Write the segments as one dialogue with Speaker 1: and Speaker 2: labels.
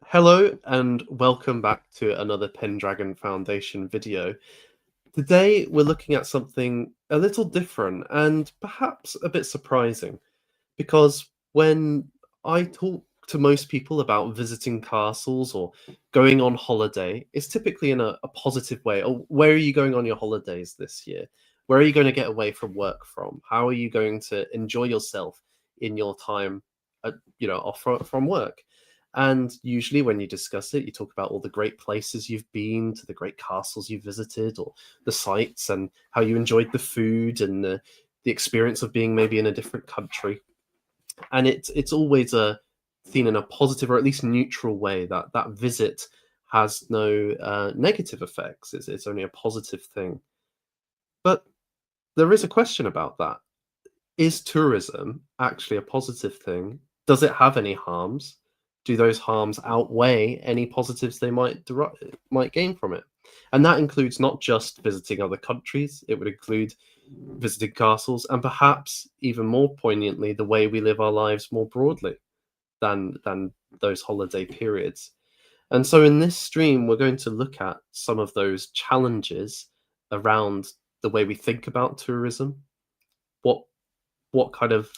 Speaker 1: Hello and welcome back to another Pendragon Foundation video. Today we're looking at something a little different and perhaps a bit surprising because when I talk to most people about visiting castles or going on holiday, it's typically in a positive way. Oh, where are you going on your holidays this year? Where are you going to get away from work from? How are you going to enjoy yourself in your time, off from work? And usually, when you discuss it, you talk about all the great places you've been, to the great castles you visited, or the sights, and how you enjoyed the food and the experience of being maybe in a different country. And it's always seen in a positive or at least neutral way that that visit has no negative effects. It's only a positive thing. But there is a question about that. Is tourism actually a positive thing? Does it have any harms? Do those harms outweigh any positives they might gain from it? And that includes not just visiting other countries, it would include visiting castles, and perhaps even more poignantly, the way we live our lives more broadly than those holiday periods. And so in this stream, we're going to look at some of those challenges around the way we think about tourism, what what kind of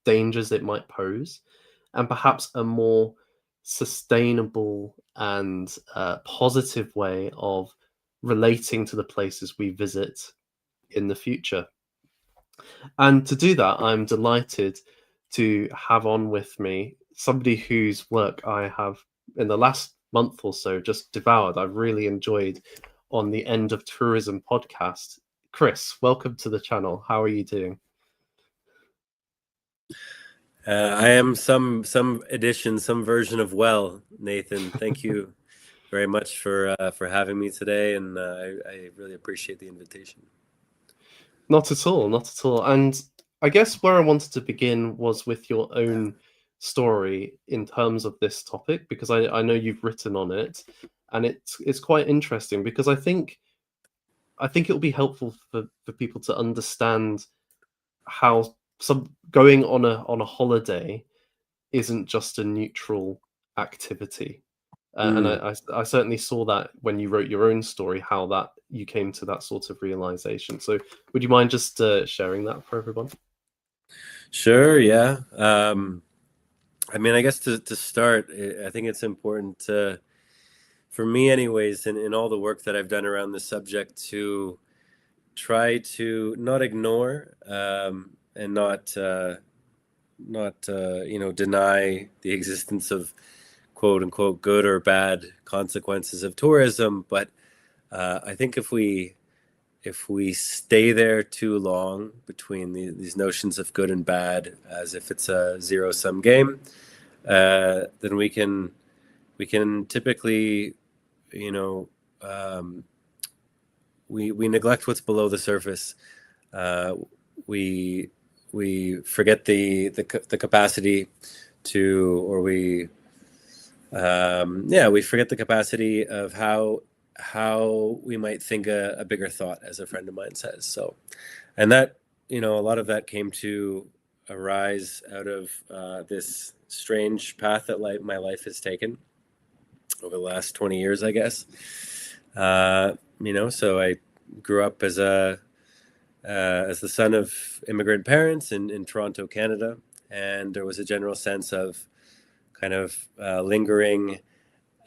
Speaker 1: dangers it might pose, and perhaps a more sustainable and positive way of relating to the places we visit in the future. And to do that, I'm delighted to have on with me somebody whose work I have in the last month or so just devoured. I've really enjoyed on the End of Tourism podcast. Chris, welcome to the channel. How are you doing?
Speaker 2: I am some edition, some version of well, Nathan. Thank you very much for having me today, and I really appreciate the invitation.
Speaker 1: Not at all, not at all. And I guess where I wanted to begin was with your own story in terms of this topic, because I know you've written on it, and it's quite interesting because I think it will be helpful for people to understand how some going on a holiday isn't just a neutral activity. And
Speaker 2: Mm.
Speaker 1: I certainly saw that when you wrote your own story, how that you came to that sort of realization. So, would you mind just sharing that for everyone?
Speaker 2: Sure, yeah. I mean, I guess to start, I think it's important to, for me anyways, in all the work that I've done around this subject, to try to not ignore and not deny the existence of quote unquote good or bad consequences of tourism. But I think if we stay there too long between these notions of good and bad, as if it's a zero-sum game, then we can typically, you know, um, we neglect what's below the surface. Uh, we we forget the capacity to, or we forget the capacity of how we might think a bigger thought, as a friend of mine says. So, and that, a lot of that came to arise out of this strange path that my life has taken over the last 20 years, I guess. So I grew up as the son of immigrant parents in Toronto, Canada, and there was a general sense of kind of lingering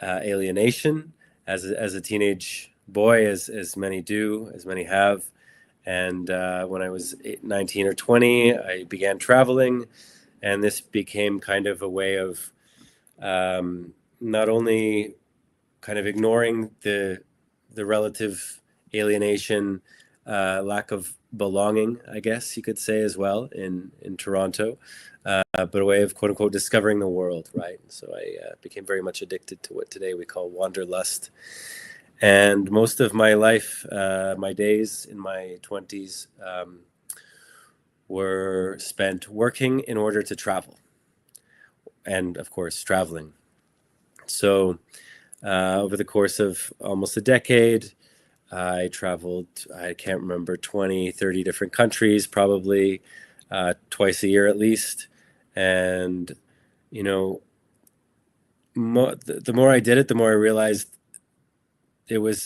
Speaker 2: alienation as a teenage boy, as many do, as many have. And when I was 19 or 20, I began traveling, and this became kind of a way of not only kind of ignoring the relative alienation, lack of belonging, I guess you could say, as well in Toronto, but a way of quote unquote discovering the world, right? So I became very much addicted to what today we call wanderlust. And most of my life, my days in my 20s, were spent working in order to travel, and of course, traveling. So over the course of almost a decade, I traveled, I can't remember, 20, 30 different countries, probably twice a year at least. And, you know, the more I did it, the more I realized it was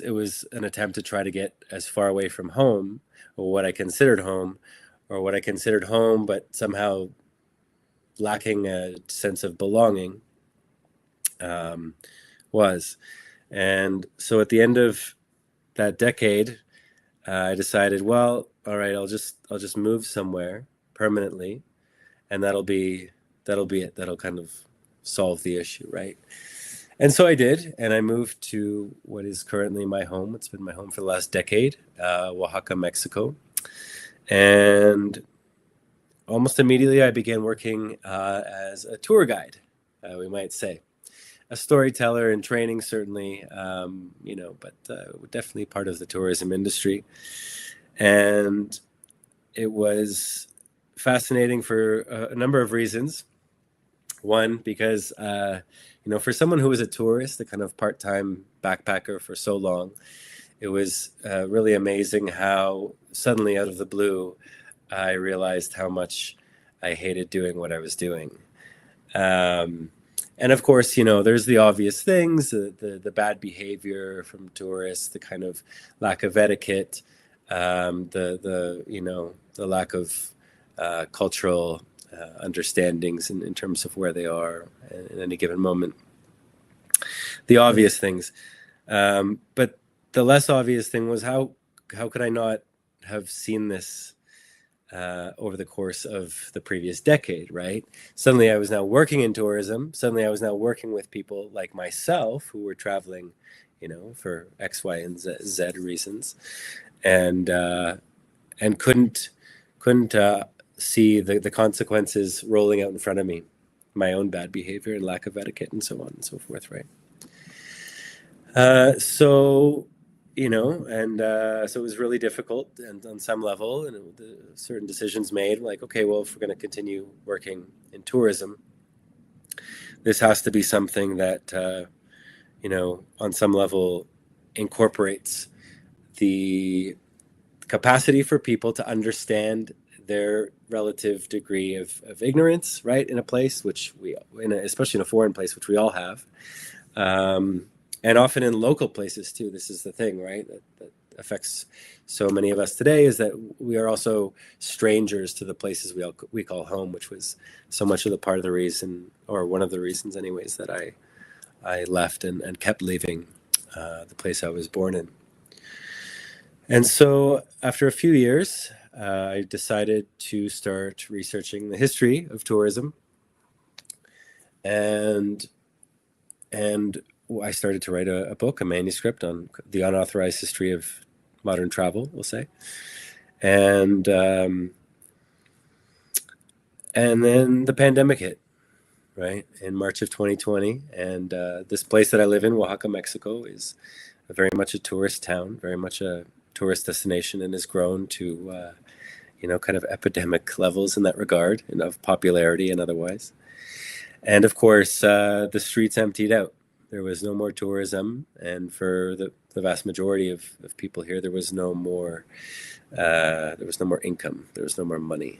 Speaker 2: an attempt to try to get as far away from home, or what I considered home, but somehow lacking a sense of belonging, um, was. And so at the end of that decade, I decided, well, all right, I'll just move somewhere permanently, and that'll be it. That'll kind of solve the issue, right? And so I did, and I moved to what is currently my home. It's been my home for the last decade, Oaxaca, Mexico. And almost immediately, I began working as a tour guide, we might say. A storyteller in training, certainly, but definitely part of the tourism industry. And it was fascinating for a number of reasons. One, because for someone who was a tourist, a kind of part-time backpacker for so long, it was really amazing how suddenly, out of the blue, I realized how much I hated doing what I was doing. And of course, there's the obvious things, the bad behavior from tourists, the kind of lack of etiquette, the lack of cultural understandings in terms of where they are in any given moment. The obvious things. But the less obvious thing was how could I not have seen this over the course of the previous decade, right? Suddenly I was now working in tourism. Suddenly I was now working with people like myself who were traveling, for X, Y, and Z reasons, and couldn't see the consequences rolling out in front of me, my own bad behavior and lack of etiquette and so on and so forth, right? So it was really difficult, and on some level, and certain decisions made, like, okay, well, if we're going to continue working in tourism, this has to be something that, on some level incorporates the capacity for people to understand their relative degree of ignorance, right, in a place, especially in a foreign place, which we all have. And often in local places too. This is the thing, right, that affects so many of us today, is that we are also strangers to the places we call home, which was so much of the part of the reason, or one of the reasons anyways, that I left and kept leaving the place I was born in. And so after a few years, I decided to start researching the history of tourism, and I started to write a book, a manuscript on the unauthorized history of modern travel, we'll say. And then the pandemic hit, right, in March of 2020. And this place that I live in, Oaxaca, Mexico, is very much a tourist town, very much a tourist destination, and has grown to, kind of epidemic levels in that regard, and of popularity and otherwise. And of course, the streets emptied out. There was no more tourism, and for the vast majority of people here, there was no more income. There was no more money.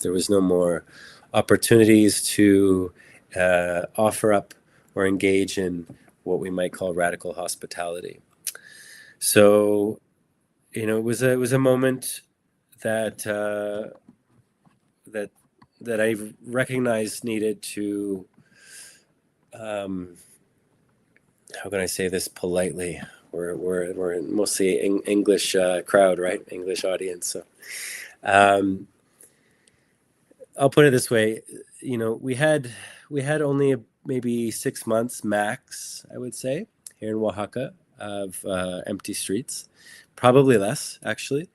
Speaker 2: There was no more opportunities to offer up or engage in what we might call radical hospitality. So, it was a moment that I recognized needed to. How can I say this politely? We're mostly English crowd, right? English audience. So I'll put it this way. We had only maybe 6 months max, I would say, here in Oaxaca, of empty streets. Probably less, actually.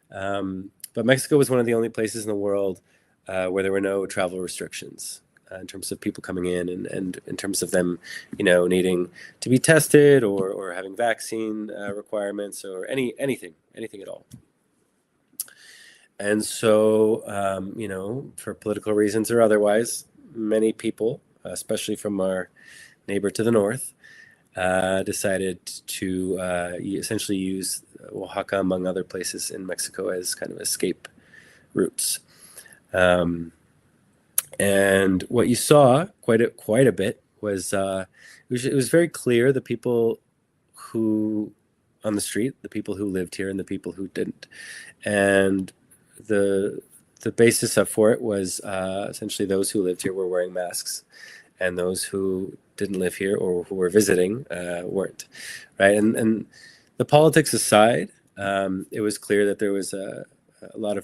Speaker 2: But Mexico was one of the only places in the world where there were no travel restrictions. In terms of people coming in, and in terms of them, needing to be tested, or having vaccine requirements, or anything at all. And so, for political reasons or otherwise, many people, especially from our neighbor to the north, decided to essentially use Oaxaca, among other places in Mexico, as kind of escape routes. And what you saw quite a bit was it was very clear the people who on the street, the people who lived here and the people who didn't. And the basis for it was essentially those who lived here were wearing masks, and those who didn't live here or who were visiting weren't, right? And the politics aside, it was clear that there was a lot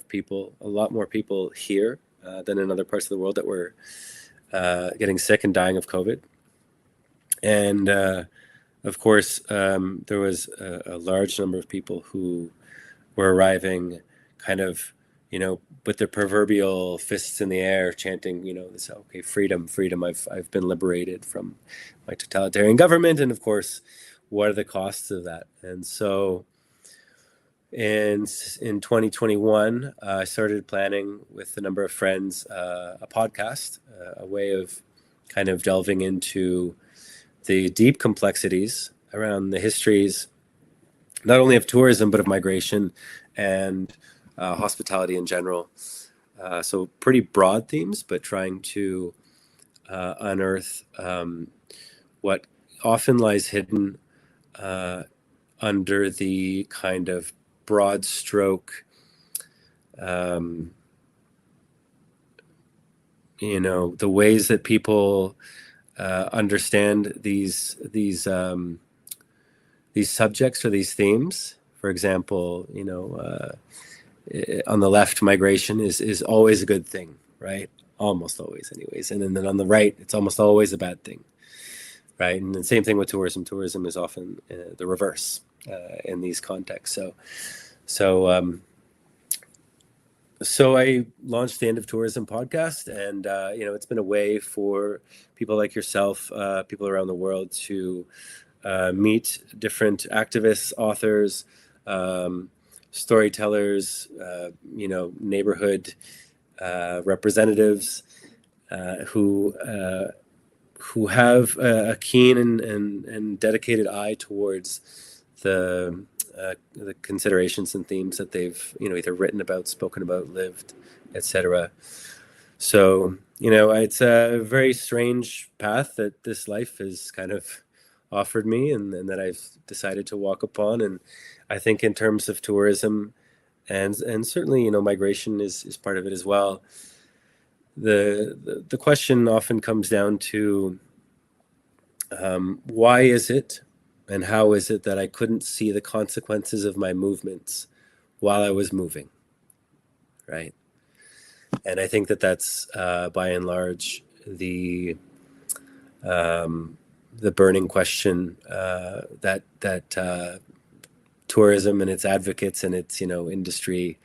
Speaker 2: more people here than in other parts of the world that were getting sick and dying of COVID. And of course, there was a large number of people who were arriving kind of, with their proverbial fists in the air, chanting, this, okay, freedom, freedom. I've been liberated from my totalitarian government. And of course, what are the costs of that? And so in 2021, I started planning with a number of friends a podcast, a way of kind of delving into the deep complexities around the histories, not only of tourism, but of migration and hospitality in general. So pretty broad themes, but trying to unearth what often lies hidden under the kind of broad stroke, the ways that people understand these subjects or these themes. For example, on the left, migration is always a good thing, right? Almost always, anyways. And then on the right, it's almost always a bad thing, right? And the same thing with tourism. Tourism is often the reverse in these contexts. So I launched the End of Tourism podcast, and it's been a way for people like yourself, people around the world, to meet different activists, authors, storytellers, neighborhood representatives who have a keen and dedicated eye towards the considerations and themes that they've either written about, spoken about, lived, etc. So it's a very strange path that this life has kind of offered me, and that I've decided to walk upon. And I think in terms of tourism, and certainly migration is part of it as well. The question often comes down to why is it and how is it that I couldn't see the consequences of my movements while I was moving, right? And I think that that's by and large the burning question that tourism and its advocates and its industry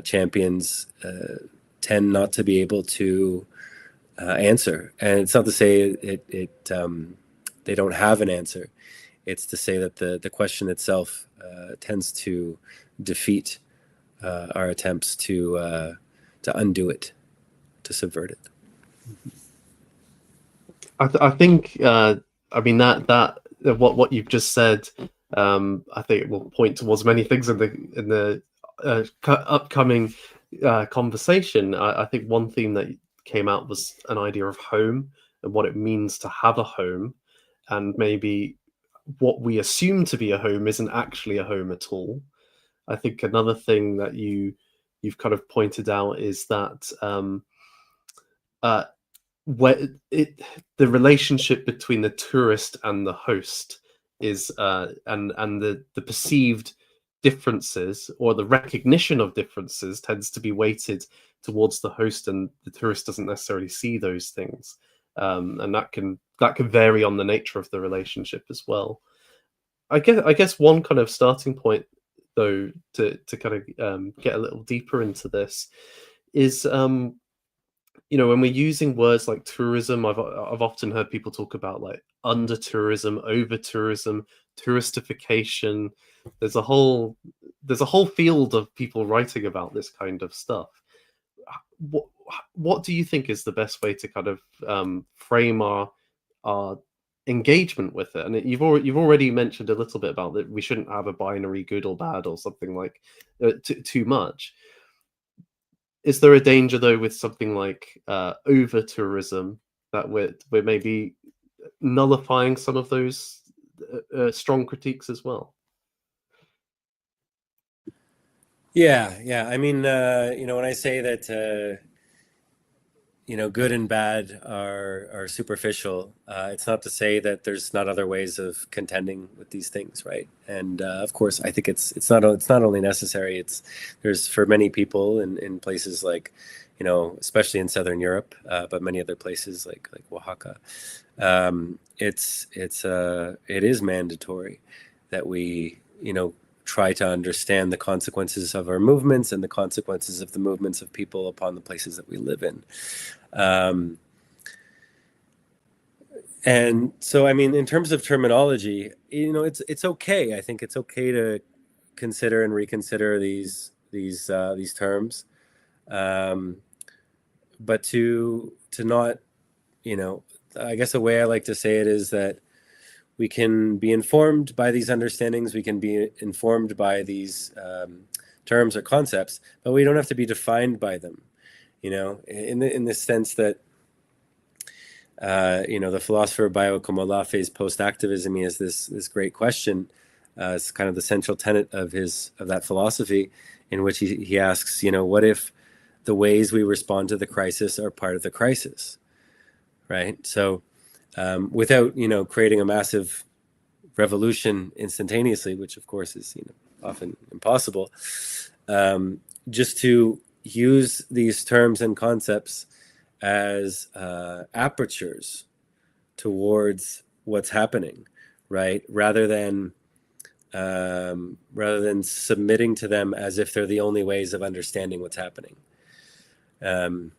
Speaker 2: champions tend not to be able to answer. And it's not to say they don't have an answer. It's to say that the question itself tends to defeat our attempts to undo it, to subvert it.
Speaker 1: I think that what you've just said, I think it will point towards many things in the upcoming conversation. I think one theme that came out was an idea of home and what it means to have a home, and maybe what we assume to be a home isn't actually a home at all. I think another thing that you've kind of pointed out is that where the relationship between the tourist and the host is and the perceived differences, or the recognition of differences, tends to be weighted towards the host, and the tourist doesn't necessarily see those things, and that can vary on the nature of the relationship as well. I guess one kind of starting point, though, to kind of get a little deeper into this is when we're using words like tourism, I've often heard people talk about like under tourism, over tourism, touristification. There's a whole field of people writing about this kind of stuff. What do you think is the best way to kind of frame our engagement with it? And you've already mentioned a little bit about that we shouldn't have a binary good or bad or something like too much. Is there a danger, though, with something like over tourism, that we're maybe nullifying some of those strong critiques as well?
Speaker 2: Yeah. I mean, when I say that, good and bad are superficial, it's not to say that there's not other ways of contending with these things, right? And of course, I think it's not only necessary. There's for many people in places like, especially in Southern Europe, but many other places like Oaxaca, it is mandatory that we try to understand the consequences of our movements and the consequences of the movements of people upon the places that we live in. And so, I mean, in terms of terminology, it's okay. I think it's okay to consider and reconsider these terms, but to not, I guess the way I like to say it is that we can be informed by these understandings. We can be informed by these terms or concepts, but we don't have to be defined by them. In the sense that the philosopher Bayo Komolafe's post-activism, he has this great question. It's kind of the central tenet of that philosophy, in which he asks, what if the ways we respond to the crisis are part of the crisis, right? So without creating a massive revolution instantaneously, which of course is often impossible, just to use these terms and concepts as apertures towards what's happening, right? Rather than submitting to them as if they're the only ways of understanding what's happening. And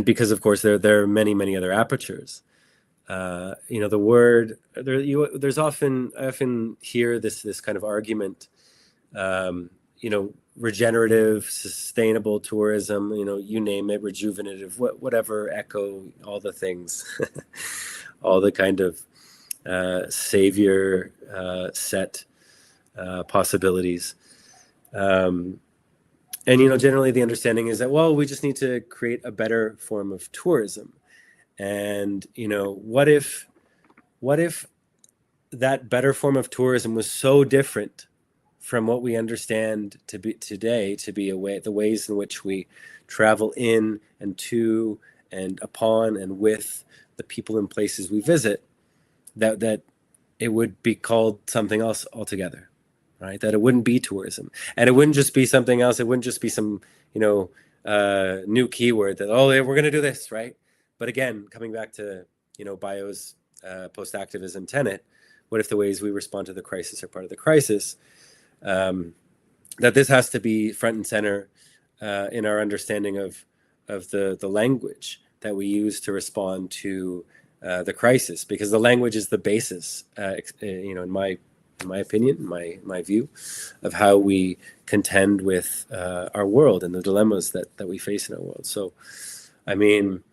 Speaker 2: because of course there are many other apertures. The word there's I often hear this kind of argument, regenerative, sustainable tourism, you name it, rejuvenative, whatever, echo, all the things, all the kind of savior set possibilities. And generally the understanding is that, well, we just need to create a better form of tourism. And what if that better form of tourism was so different from what we understand to be today, to be the ways in which we travel in and to and upon and with the people and places we visit, that it would be called something else altogether, right? That it wouldn't be tourism, and it wouldn't just be something else. It wouldn't just be some new keyword that, oh, we're going to do this, right? But again, coming back to Bayo's post-activism tenet, what if the ways we respond to the crisis are part of the crisis? That this has to be front and center in our understanding of the language that we use to respond to the crisis, because the language is the basis, in my opinion, my view, of how we contend with our world and the dilemmas that we face in our world. So, I mean,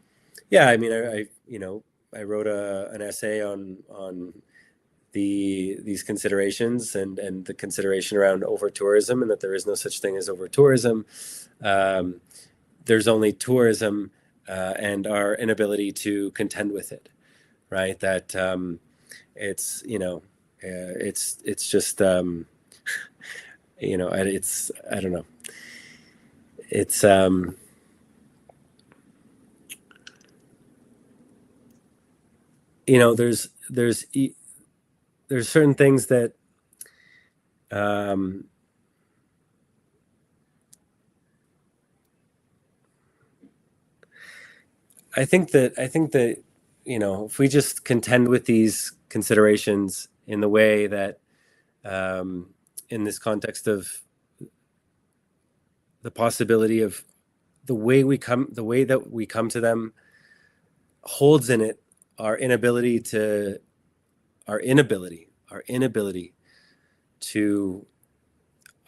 Speaker 2: I wrote an essay on these considerations and the consideration around over tourism, and that there is no such thing as over tourism. There's only tourism and our inability to contend with it, right? That it's just it's, I don't know, it's there's certain things that I think that if we just contend with these considerations in the way that in this context of the possibility of the way that we come to them holds in it our inability to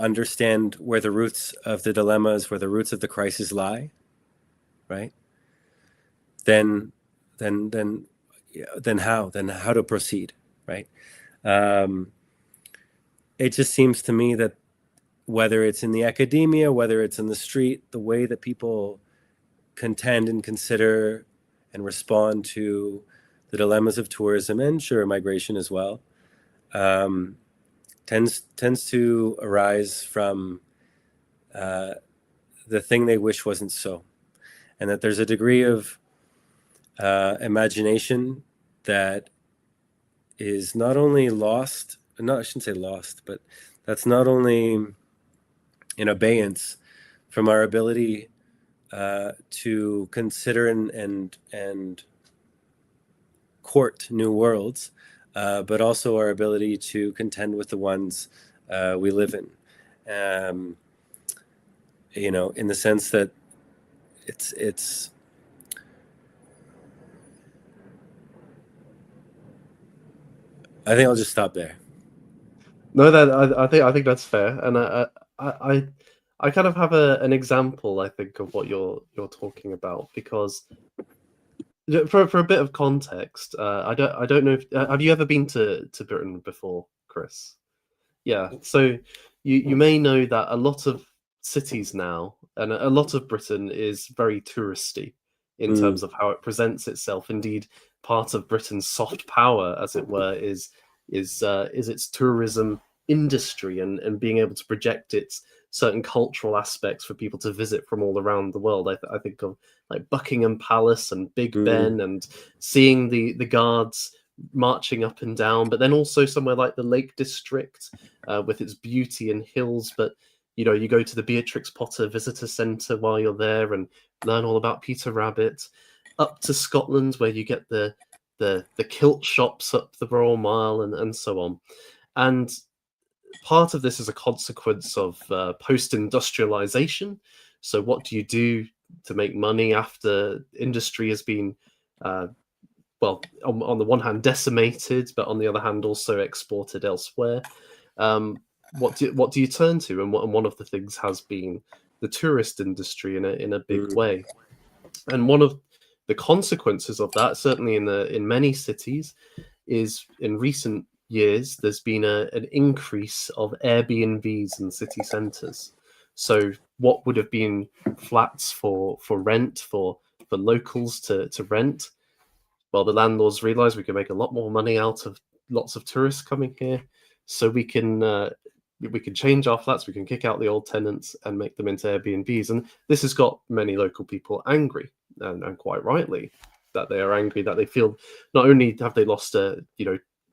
Speaker 2: understand where the roots of the dilemmas, where the roots of the crisis lie, right? Then how to proceed, right? It just seems to me that whether it's in the academia, whether it's in the street, the way that people contend and consider and respond to the dilemmas of tourism and sure migration as well, um, tends to arise from the thing they wish wasn't so, and that there's a degree of imagination that is not only lost, not I shouldn't say lost, but that's not only in abeyance from our ability to consider and court new worlds, but also our ability to contend with the ones we live in. Um, in the sense that it's I think I'll just stop there.
Speaker 1: No, that I think that's fair, and I kind of have an example, I think, of what you're talking about, because for a bit of context, I don't know if have you ever been to Britain before, Chris? Yeah, so you may know that a lot of cities now, and a lot of Britain is very touristy in
Speaker 2: Mm,
Speaker 1: terms of how it presents itself. Indeed, part of Britain's soft power, as it were, is its tourism industry, and being able to project its certain cultural aspects for people to visit from all around the world. I think of like Buckingham Palace and Big
Speaker 2: mm,
Speaker 1: Ben, and seeing the guards marching up and down, but then also somewhere like the Lake District, with its beauty and hills. But you go to the Beatrix Potter Visitor Centre while you're there and learn all about Peter Rabbit. Up to Scotland, where you get the kilt shops up the Royal Mile, and so on. And part of this is a consequence of post-industrialization. So what do you do to make money after industry has been well, on the one hand decimated, but on the other hand also exported elsewhere? What do you turn to? And one of the things has been the tourist industry in a big
Speaker 2: mm,
Speaker 1: way. And one of the consequences of that, certainly in many cities, is in recent years there's been an increase of Airbnbs in city centres. So what would have been flats for rent for locals to rent, well, the landlords realize we can make a lot more money out of lots of tourists coming here, so we can change our flats, we can kick out the old tenants and make them into Airbnbs. And this has got many local people angry, and quite rightly, that they are angry, that they feel not only have they lost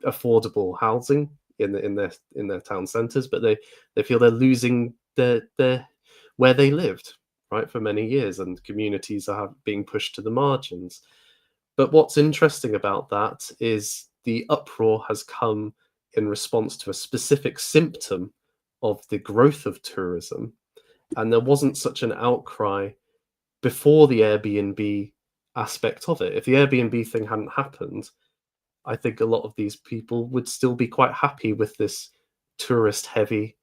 Speaker 1: affordable housing in their town centres, but they feel they're losing their where they lived, right, for many years, and communities are being pushed to the margins. But what's interesting about that is the uproar has come in response to a specific symptom of the growth of tourism. And there wasn't such an outcry before the Airbnb aspect of it. If the Airbnb thing hadn't happened, I think a lot of these people would still be quite happy with this tourist heavy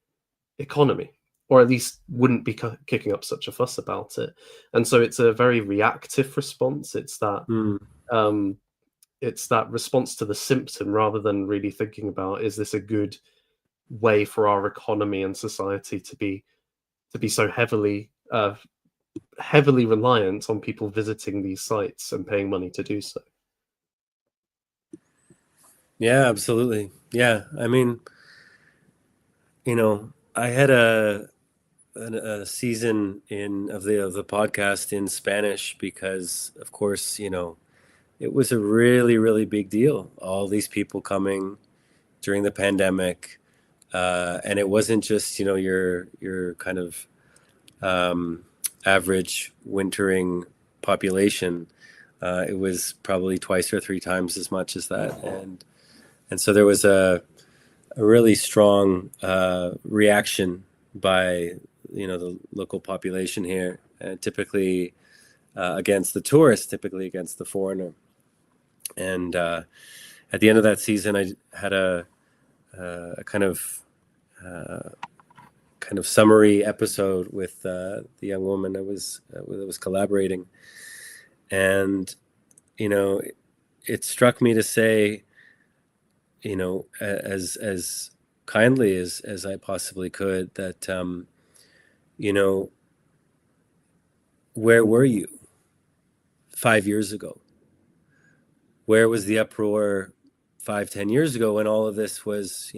Speaker 1: economy, or at least wouldn't be kicking up such a fuss about it. And so it's a very reactive response.
Speaker 2: mm.
Speaker 1: Um, it's that response to the symptom, rather than really thinking about, is this a good way for our economy and society to be so heavily reliant on people visiting these sites and paying money to do so.
Speaker 2: Yeah, absolutely. Yeah, I mean, I had a season in of the podcast in Spanish because, of course, it was a really, really big deal. All these people coming during the pandemic, and it wasn't just your kind of um, average wintering population. It was probably twice or three times as much as that, and so there was a really strong reaction by the local population here, typically against the tourist, typically against the foreigner. And at the end of that season, I had a kind of summary episode with the young woman that was collaborating, and it struck me to say, as kindly as I possibly could, that where were you 5 years ago? where was the uproar 5-10 years ago when all of this was,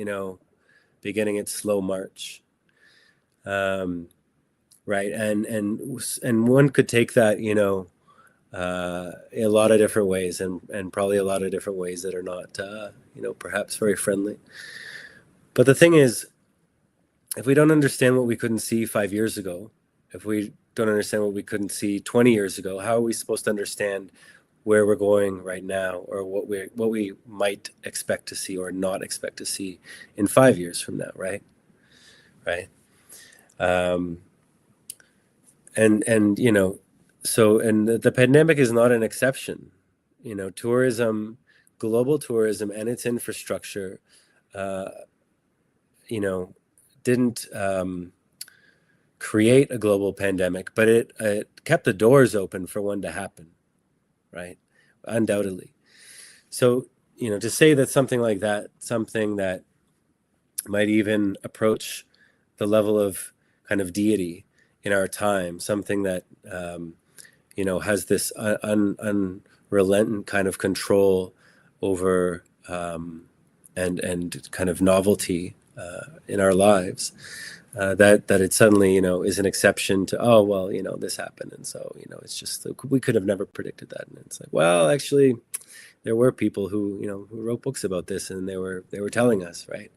Speaker 2: beginning its slow march? Right. And one could take that, a lot of different ways, and probably a lot of different ways that are not, perhaps very friendly. But the thing is, if we don't understand what we couldn't see 5 years ago, if we don't understand what we couldn't see 20 years ago, how are we supposed to understand where we're going right now, or what we might expect to see or not expect to see in 5 years from now, right? Right. And so, and the pandemic is not an exception. Tourism, global tourism, and its infrastructure, didn't create a global pandemic, but it kept the doors open for one to happen, right? Undoubtedly. So, to say that something like that, something that might even approach the level of kind of deity in our time, something that, has this unrelenting kind of control over and kind of novelty in our lives, that it suddenly, is an exception to, oh, well, this happened. And so, it's just, we could have never predicted that. And it's like, well, actually, there were people who, who wrote books about this, and they were telling us, right?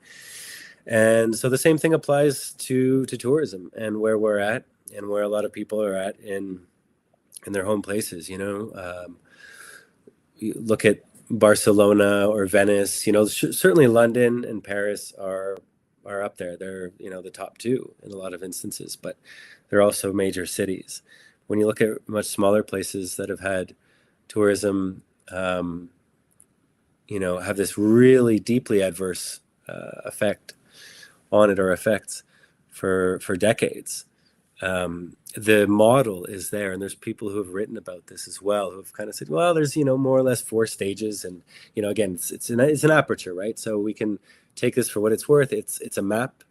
Speaker 2: And so the same thing applies to tourism and where we're at, and where a lot of people are at in their home places. You look at Barcelona or Venice. Certainly London and Paris are up there. They're the top two in a lot of instances, but they're also major cities. When you look at much smaller places that have had tourism, have this really deeply adverse effect on it, or effects for decades. The model is there, and there's people who have written about this as well, who have kind of said, well, there's more or less 4 stages, and again, it's an aperture, right? So we can take this for what it's worth. It's a map.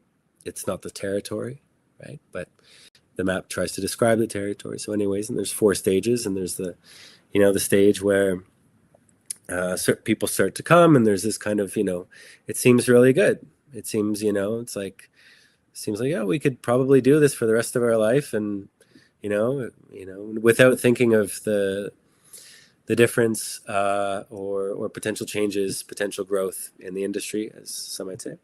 Speaker 2: It's not the territory, right? But the map tries to describe the territory. So anyways, and there's 4 stages, and there's the the stage where people start to come, and there's this kind of it seems really good. It seems it's like, yeah, we could probably do this for the rest of our life, and without thinking of the difference, or potential changes, potential growth in the industry, as some might say.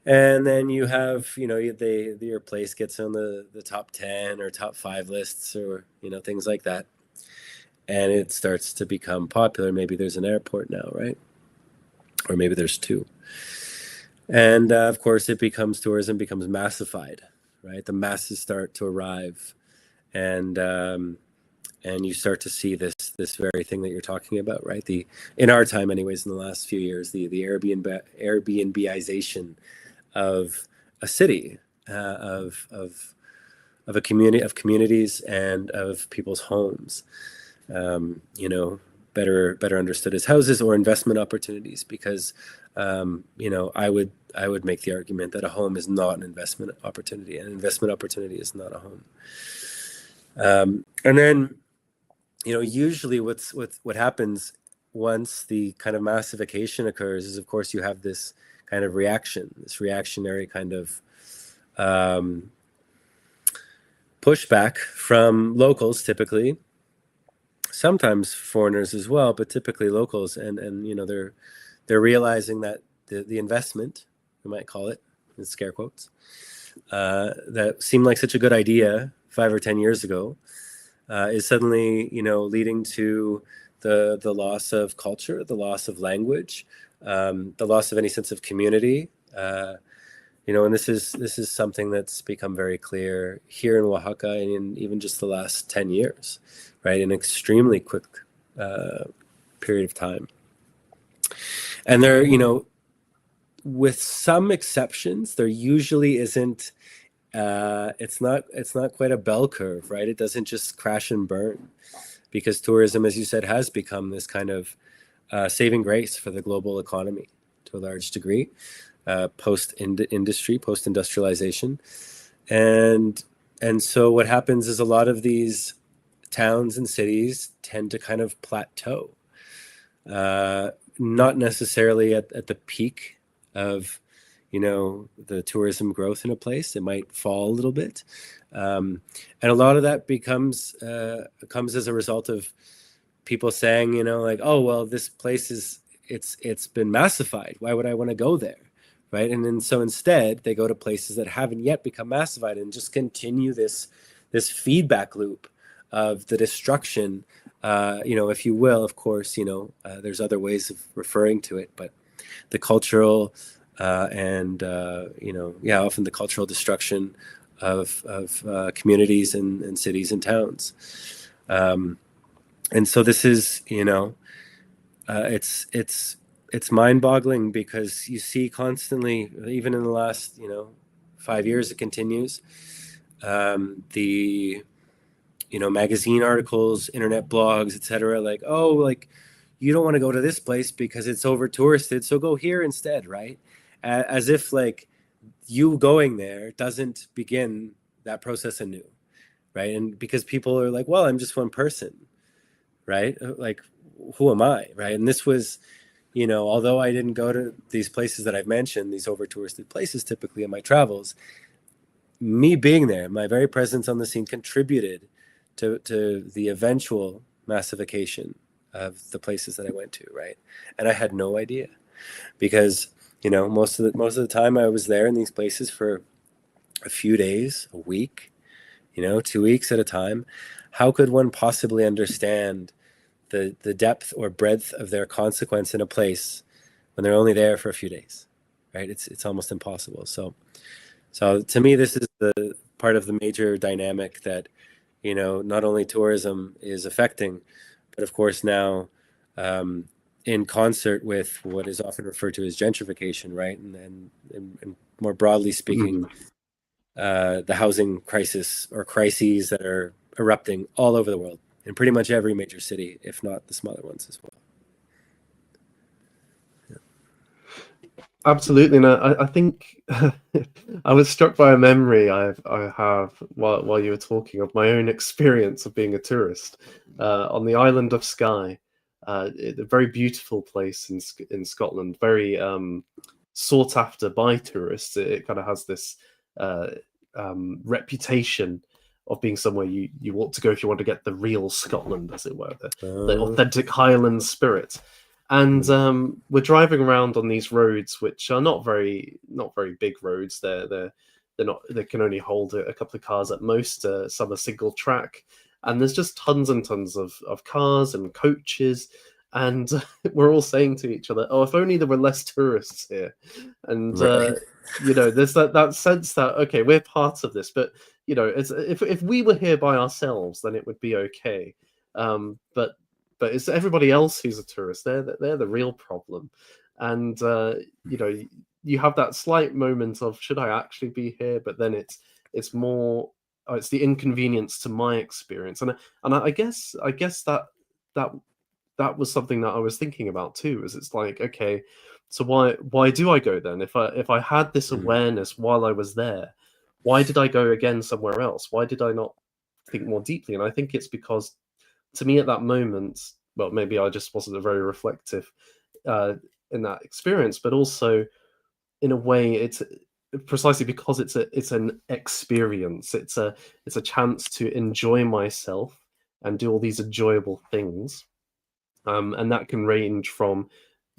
Speaker 2: And then you have your place gets on the top 10 or top 5 lists, or things like that, and it starts to become popular. Maybe there's an airport now, right? Or maybe there's 2. And of course, tourism becomes massified, right? The masses start to arrive, and you start to see this very thing that you're talking about, right? In our time, anyways, in the last few years, the Airbnbization of a city, of a community, of communities, and of people's homes. Better understood as houses or investment opportunities, because I would make the argument that a home is not an investment opportunity. An investment opportunity is not a home. And then usually what happens once the kind of massification occurs is, of course, you have this kind of this reactionary kind of pushback from locals, typically. Sometimes foreigners as well, but typically locals, and they're realizing that the investment, we might call it in scare quotes, that seemed like such a good idea 5 or 10 years ago, is suddenly leading to the loss of culture, the loss of language, the loss of any sense of community. And this is something that's become very clear here in Oaxaca, and in even just the last 10 years, right? An extremely quick period of time. And there, with some exceptions, there usually isn't, it's not quite a bell curve, right? It doesn't just crash and burn, because tourism, as you said, has become this kind of saving grace for the global economy to a large degree. Post-industrialization. And so what happens is a lot of these towns and cities tend to kind of plateau. not necessarily at the peak of, the tourism growth in a place. It might fall a little bit. And a lot of that comes as a result of people saying, like, oh, well, this place it's been massified. Why would I want to go there? Right. And then so instead they go to places that haven't yet become massified and just continue this feedback loop of the destruction, if you will. Of course, there's other ways of referring to it, but the cultural and often the cultural destruction of communities and cities and towns. And so this is, it's mind-boggling, because you see constantly, even in the last 5 years, it continues. The magazine articles, internet blogs, etc. Like, oh, like, you don't want to go to this place because it's over touristed, so go here instead, right? As if like you going there doesn't begin that process anew, right? And because people are like, well, I'm just one person, right? Like, who am I, right? And this was, although I didn't go to these places that I've mentioned, these over touristed places typically in my travels, me being there, my very presence on the scene contributed to the eventual massification of the places that I went to, right? And I had no idea, because most of the time I was there in these places for a few days, a week, 2 weeks at a time. How could one possibly understand the depth or breadth of their consequence in a place when they're only there for a few days, right? It's almost impossible. So to me, this is the part of the major dynamic that, not only tourism is affecting, but of course now, in concert with what is often referred to as gentrification, right? And more broadly speaking, the housing crisis or crises that are erupting all over the world, in pretty much every major city, if not the smaller ones as well.
Speaker 1: Absolutely, and I think I was struck by a memory I have while you were talking, of my own experience of being a tourist on the island of Skye, a very beautiful place in Scotland, very sought after by tourists. It kind of has this uh, reputation of being somewhere you want to go if you want to get the real Scotland, as it were, the authentic Highland spirit. And we're driving around on these roads, which are not very big roads. They're not. They can only hold a couple of cars at most. Some are single track, and there's just tons and tons of cars and coaches. And we're all saying to each other, "Oh, if only there were less tourists here." And
Speaker 2: Right.
Speaker 1: there's that sense that, okay, we're part of this, but if we were here by ourselves, then it would be okay. But it's everybody else who's a tourist. They're the real problem, and you have that slight moment of, should I actually be here? But then it's more, it's the inconvenience to my experience, and I guess that that was something that I was thinking about too. Is it's like, okay, so why do I go then? If I had this awareness while I was there, why did I go again somewhere else? Why did I not think more deeply? And I think it's because, to me at that moment, well, maybe I just wasn't a very reflective in that experience, but also in a way, it's precisely because it's an experience. It's a chance to enjoy myself and do all these enjoyable things, and that can range from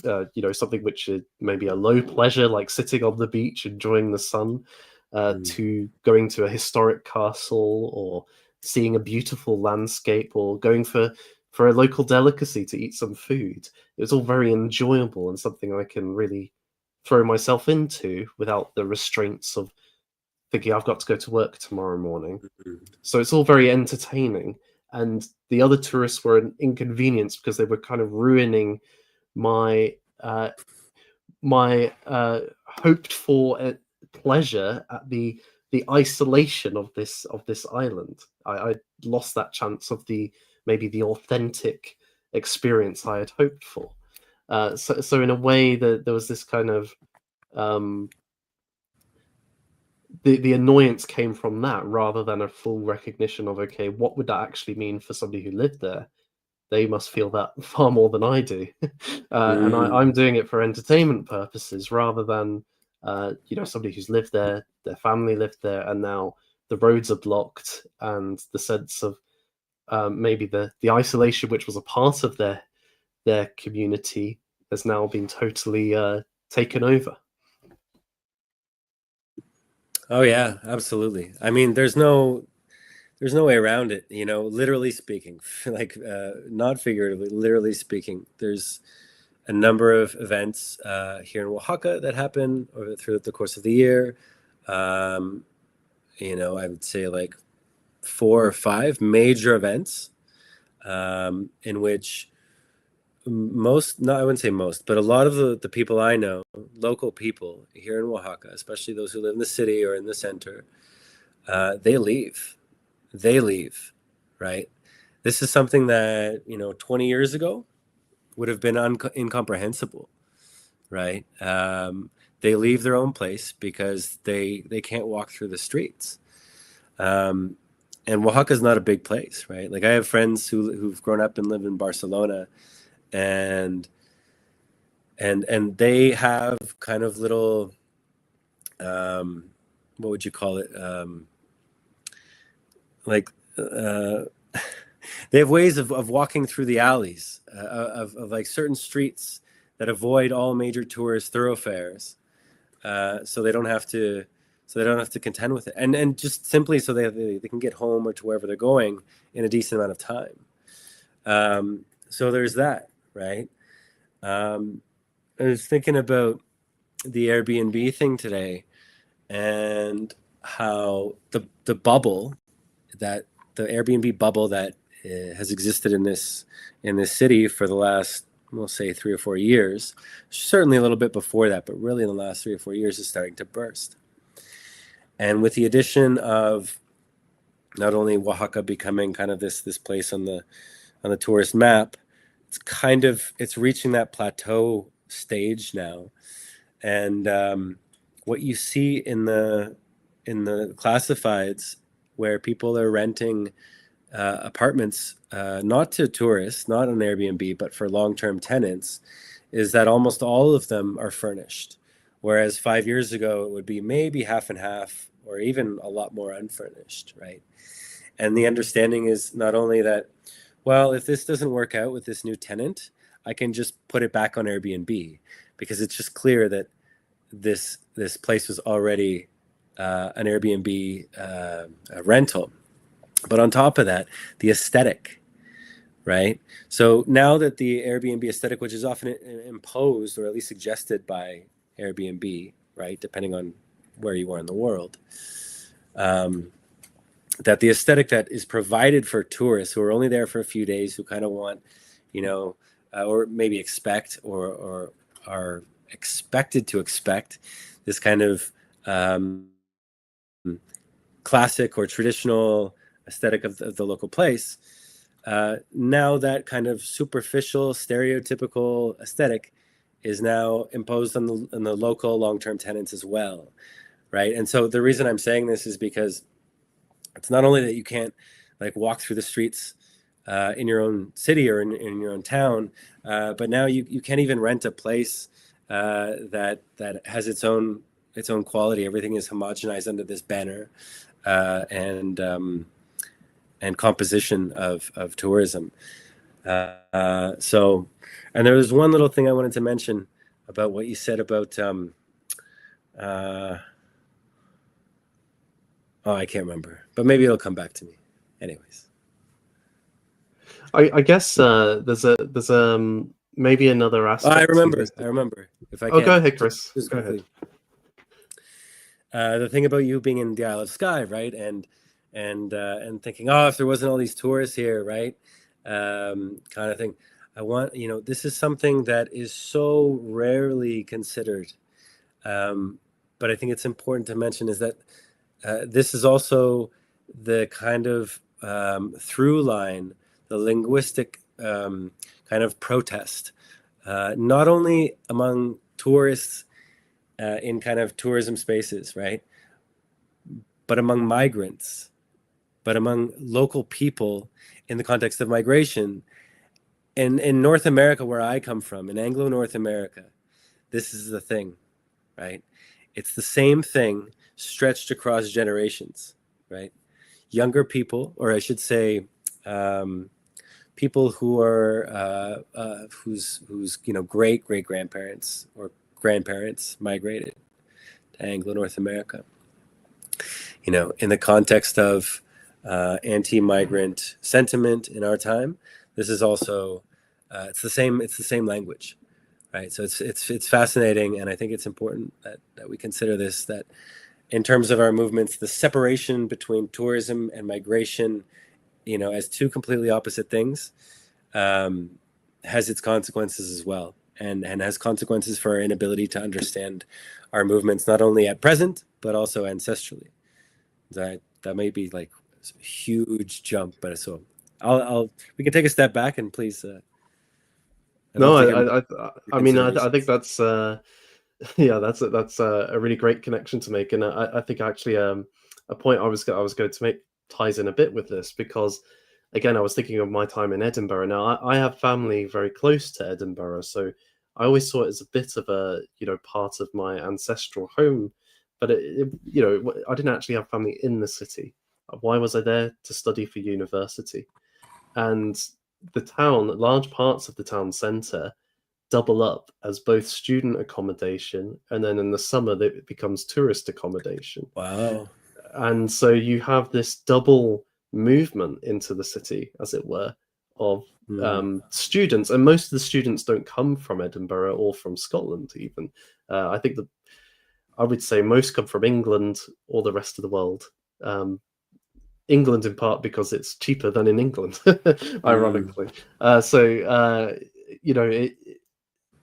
Speaker 1: something which is maybe a low pleasure, like sitting on the beach enjoying the sun, to going to a historic castle, or seeing a beautiful landscape, or going for a local delicacy to eat some food. It was all very enjoyable and something I can really throw myself into without the restraints of thinking I've got to go to work tomorrow morning. So it's all very entertaining. And the other tourists were an inconvenience because they were kind of ruining my hoped for pleasure at the isolation of this island. I lost that chance of maybe the authentic experience I had hoped for. So in a way, there was this kind of the annoyance came from that, rather than a full recognition of, okay, what would that actually mean for somebody who lived there? they must feel that far more than I do. And I'm doing it for entertainment purposes rather than, somebody who's lived there, their family lived there, and now the roads are blocked, and the sense of maybe the isolation, which was a part of their community, has now been totally taken over.
Speaker 2: Oh yeah, absolutely. I mean, there's no way around it, literally speaking, like not figuratively, literally speaking. There's a number of events here in Oaxaca that happen throughout the course of the year. I would say like 4 or 5 major events in which I wouldn't say most, but a lot of the people I know, local people here in Oaxaca, especially those who live in the city or in the center, they leave. They leave, right? This is something that, 20 years ago would have been incomprehensible, right? They leave their own place because they can't walk through the streets. And Oaxaca is not a big place, right? Like I have friends who've grown up and live in Barcelona, and they have kind of little, what would you call it? Like they have ways of walking through the alleys of like certain streets that avoid all major tourist thoroughfares, so they don't have to contend with it, and just simply so they can get home or to wherever they're going in a decent amount of time. So there's that, right? I was thinking about the Airbnb thing today, and how the bubble that the Airbnb bubble that has existed in this city for the last, we'll say, 3 or 4 years, certainly a little bit before that, but really in the last 3 or 4 years is starting to burst. And with the addition of not only Oaxaca becoming kind of this place on the tourist map, it's reaching that plateau stage now. And what you see in the classifieds, where people are renting apartments, not to tourists, not on Airbnb, but for long-term tenants, is that almost all of them are furnished. Whereas 5 years ago, it would be maybe half and half, or even a lot more unfurnished, right? And the understanding is not only that, well, if this doesn't work out with this new tenant, I can just put it back on Airbnb, because it's just clear that this place was already an Airbnb rental. But on top of that, the aesthetic, right? So now that the Airbnb aesthetic, which is often imposed or at least suggested by Airbnb, right, depending on where you are in the world, that the aesthetic that is provided for tourists who are only there for a few days, who kind of want, or maybe expect or are expected to expect this kind of classic or traditional aesthetic of the local place. Now that kind of superficial, stereotypical aesthetic is now imposed on the local long-term tenants as well, right? And so the reason I'm saying this is because it's not only that you can't like walk through the streets in your own city or in your own town, but now you can't even rent a place that has its own quality. Everything is homogenized under this banner and composition of tourism. So, and there was one little thing I wanted to mention about what you said about I can't remember, but maybe it'll come back to me. Anyways,
Speaker 1: I guess there's maybe another aspect.
Speaker 2: I remember. If I
Speaker 1: can. Go ahead,
Speaker 2: Chris.
Speaker 1: Just go ahead.
Speaker 2: The thing about you being in the Isle of Skye, right, and thinking, if there wasn't all these tourists here, right, kind of thing. I want, this is something that is so rarely considered, but I think it's important to mention is that this is also the kind of through line, the linguistic kind of protest, not only among tourists in kind of tourism spaces, right, but among migrants, but among local people in the context of migration, in North America, where I come from, in Anglo North America, this is the thing, right? It's the same thing stretched across generations, right? Younger people, or I should say, people who are whose great grandparents or grandparents migrated to Anglo North America. In the context of anti-migrant sentiment in our time, this is also it's the same language, right? So it's fascinating, and I think it's important that we consider this, that in terms of our movements, the separation between tourism and migration, as two completely opposite things, has its consequences as well, and has consequences for our inability to understand our movements, not only at present but also ancestrally. That may be like a huge jump, but so we can take a step back, and please, I'd love
Speaker 1: No,
Speaker 2: to hear more
Speaker 1: I mean, I think
Speaker 2: considerations.
Speaker 1: that's yeah, that's a really great connection to make, and I think actually a point I was going to make ties in a bit with this, because again I was thinking of my time in Edinburgh. Now I have family very close to Edinburgh, so I always saw it as a bit of a part of my ancestral home, but I didn't actually have family in the city. Why was I there? To study for university, and the town, large parts of the town centre double up as both student accommodation, and then in the summer it becomes tourist accommodation.
Speaker 2: Wow.
Speaker 1: And so you have this double movement into the city, as it were, of
Speaker 2: Mm,
Speaker 1: students, and most of the students don't come from Edinburgh or from Scotland even. I think that I would say most come from England or the rest of the world. um, England in part because it's cheaper than in England,
Speaker 2: mm,
Speaker 1: ironically. So it,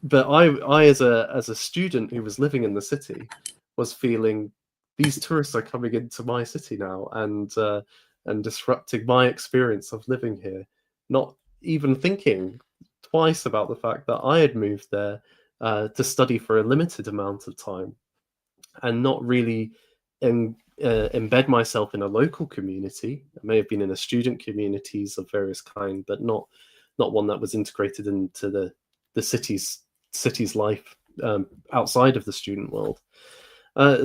Speaker 1: but I as a student who was living in the city was feeling these tourists are coming into my city now, and disrupting my experience of living here, not even thinking twice about the fact that I had moved there to study for a limited amount of time, and not really embed myself in a local community. I may have been in a student communities of various kind, but not one that was integrated into the city's life outside of the student world.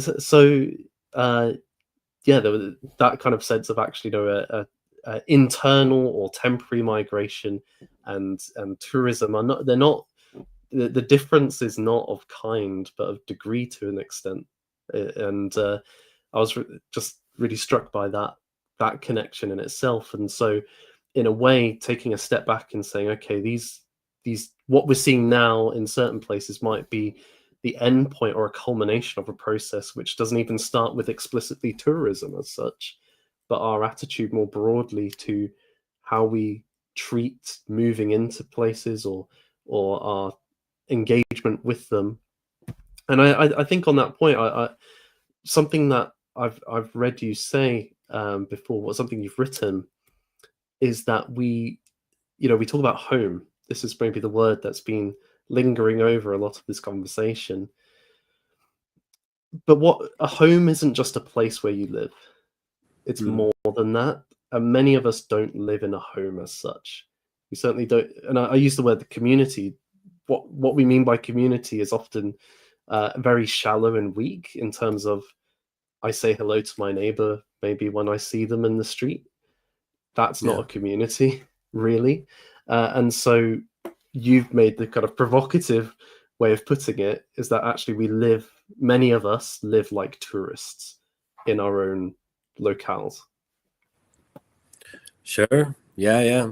Speaker 1: So yeah, there was that kind of sense of actually, a internal or temporary migration, and tourism are not. They're not. The difference is not of kind, but of degree to an extent. And I was just really struck by that connection in itself. And so, in a way, taking a step back and saying, okay, these what we're seeing now in certain places might be the end point or a culmination of a process which doesn't even start with explicitly tourism as such, but our attitude more broadly to how we treat moving into places, or our engagement with them. And I think on that point, something that I've read you say before, or something you've written, is that we talk about home. This is maybe the word that's been lingering over a lot of this conversation. But what a home isn't just a place where you live. It's
Speaker 2: mm.
Speaker 1: more than that. And many of us don't live in a home as such. We certainly don't. And I use the word the community. What we mean by community is often very shallow and weak, in terms of I say hello to my neighbor maybe when I see them in the street. That's not
Speaker 2: Yeah.
Speaker 1: a community, really. And so you've made the kind of provocative way of putting it, is that actually many of us live like tourists in our own locales.
Speaker 2: Sure. Yeah, yeah.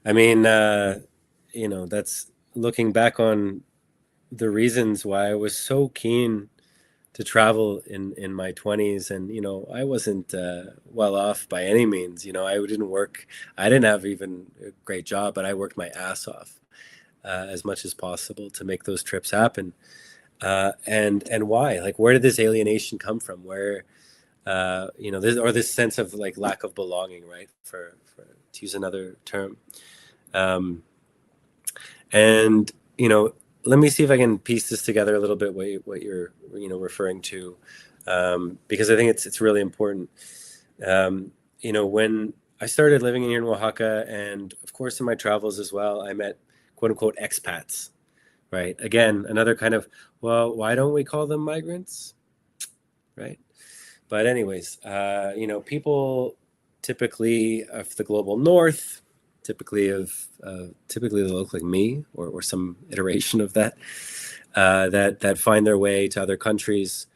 Speaker 2: I mean, that's looking back on the reasons why I was so keen to travel in my 20s. And I wasn't well off by any means. I didn't have even a great job, but I worked my ass off as much as possible to make those trips happen. And why? Like, where did this alienation come from? Where this sense of like lack of belonging, right? For to use another term. um, and let me see if I can piece this together a little bit, what you're referring to, because I think it's really important. When I started living here in Oaxaca, and of course in my travels as well, I met quote unquote expats, right? Again, another kind of, well, why don't we call them migrants, right? But anyways, people typically of the global north, typically they look like me or some iteration of that, that find their way to other countries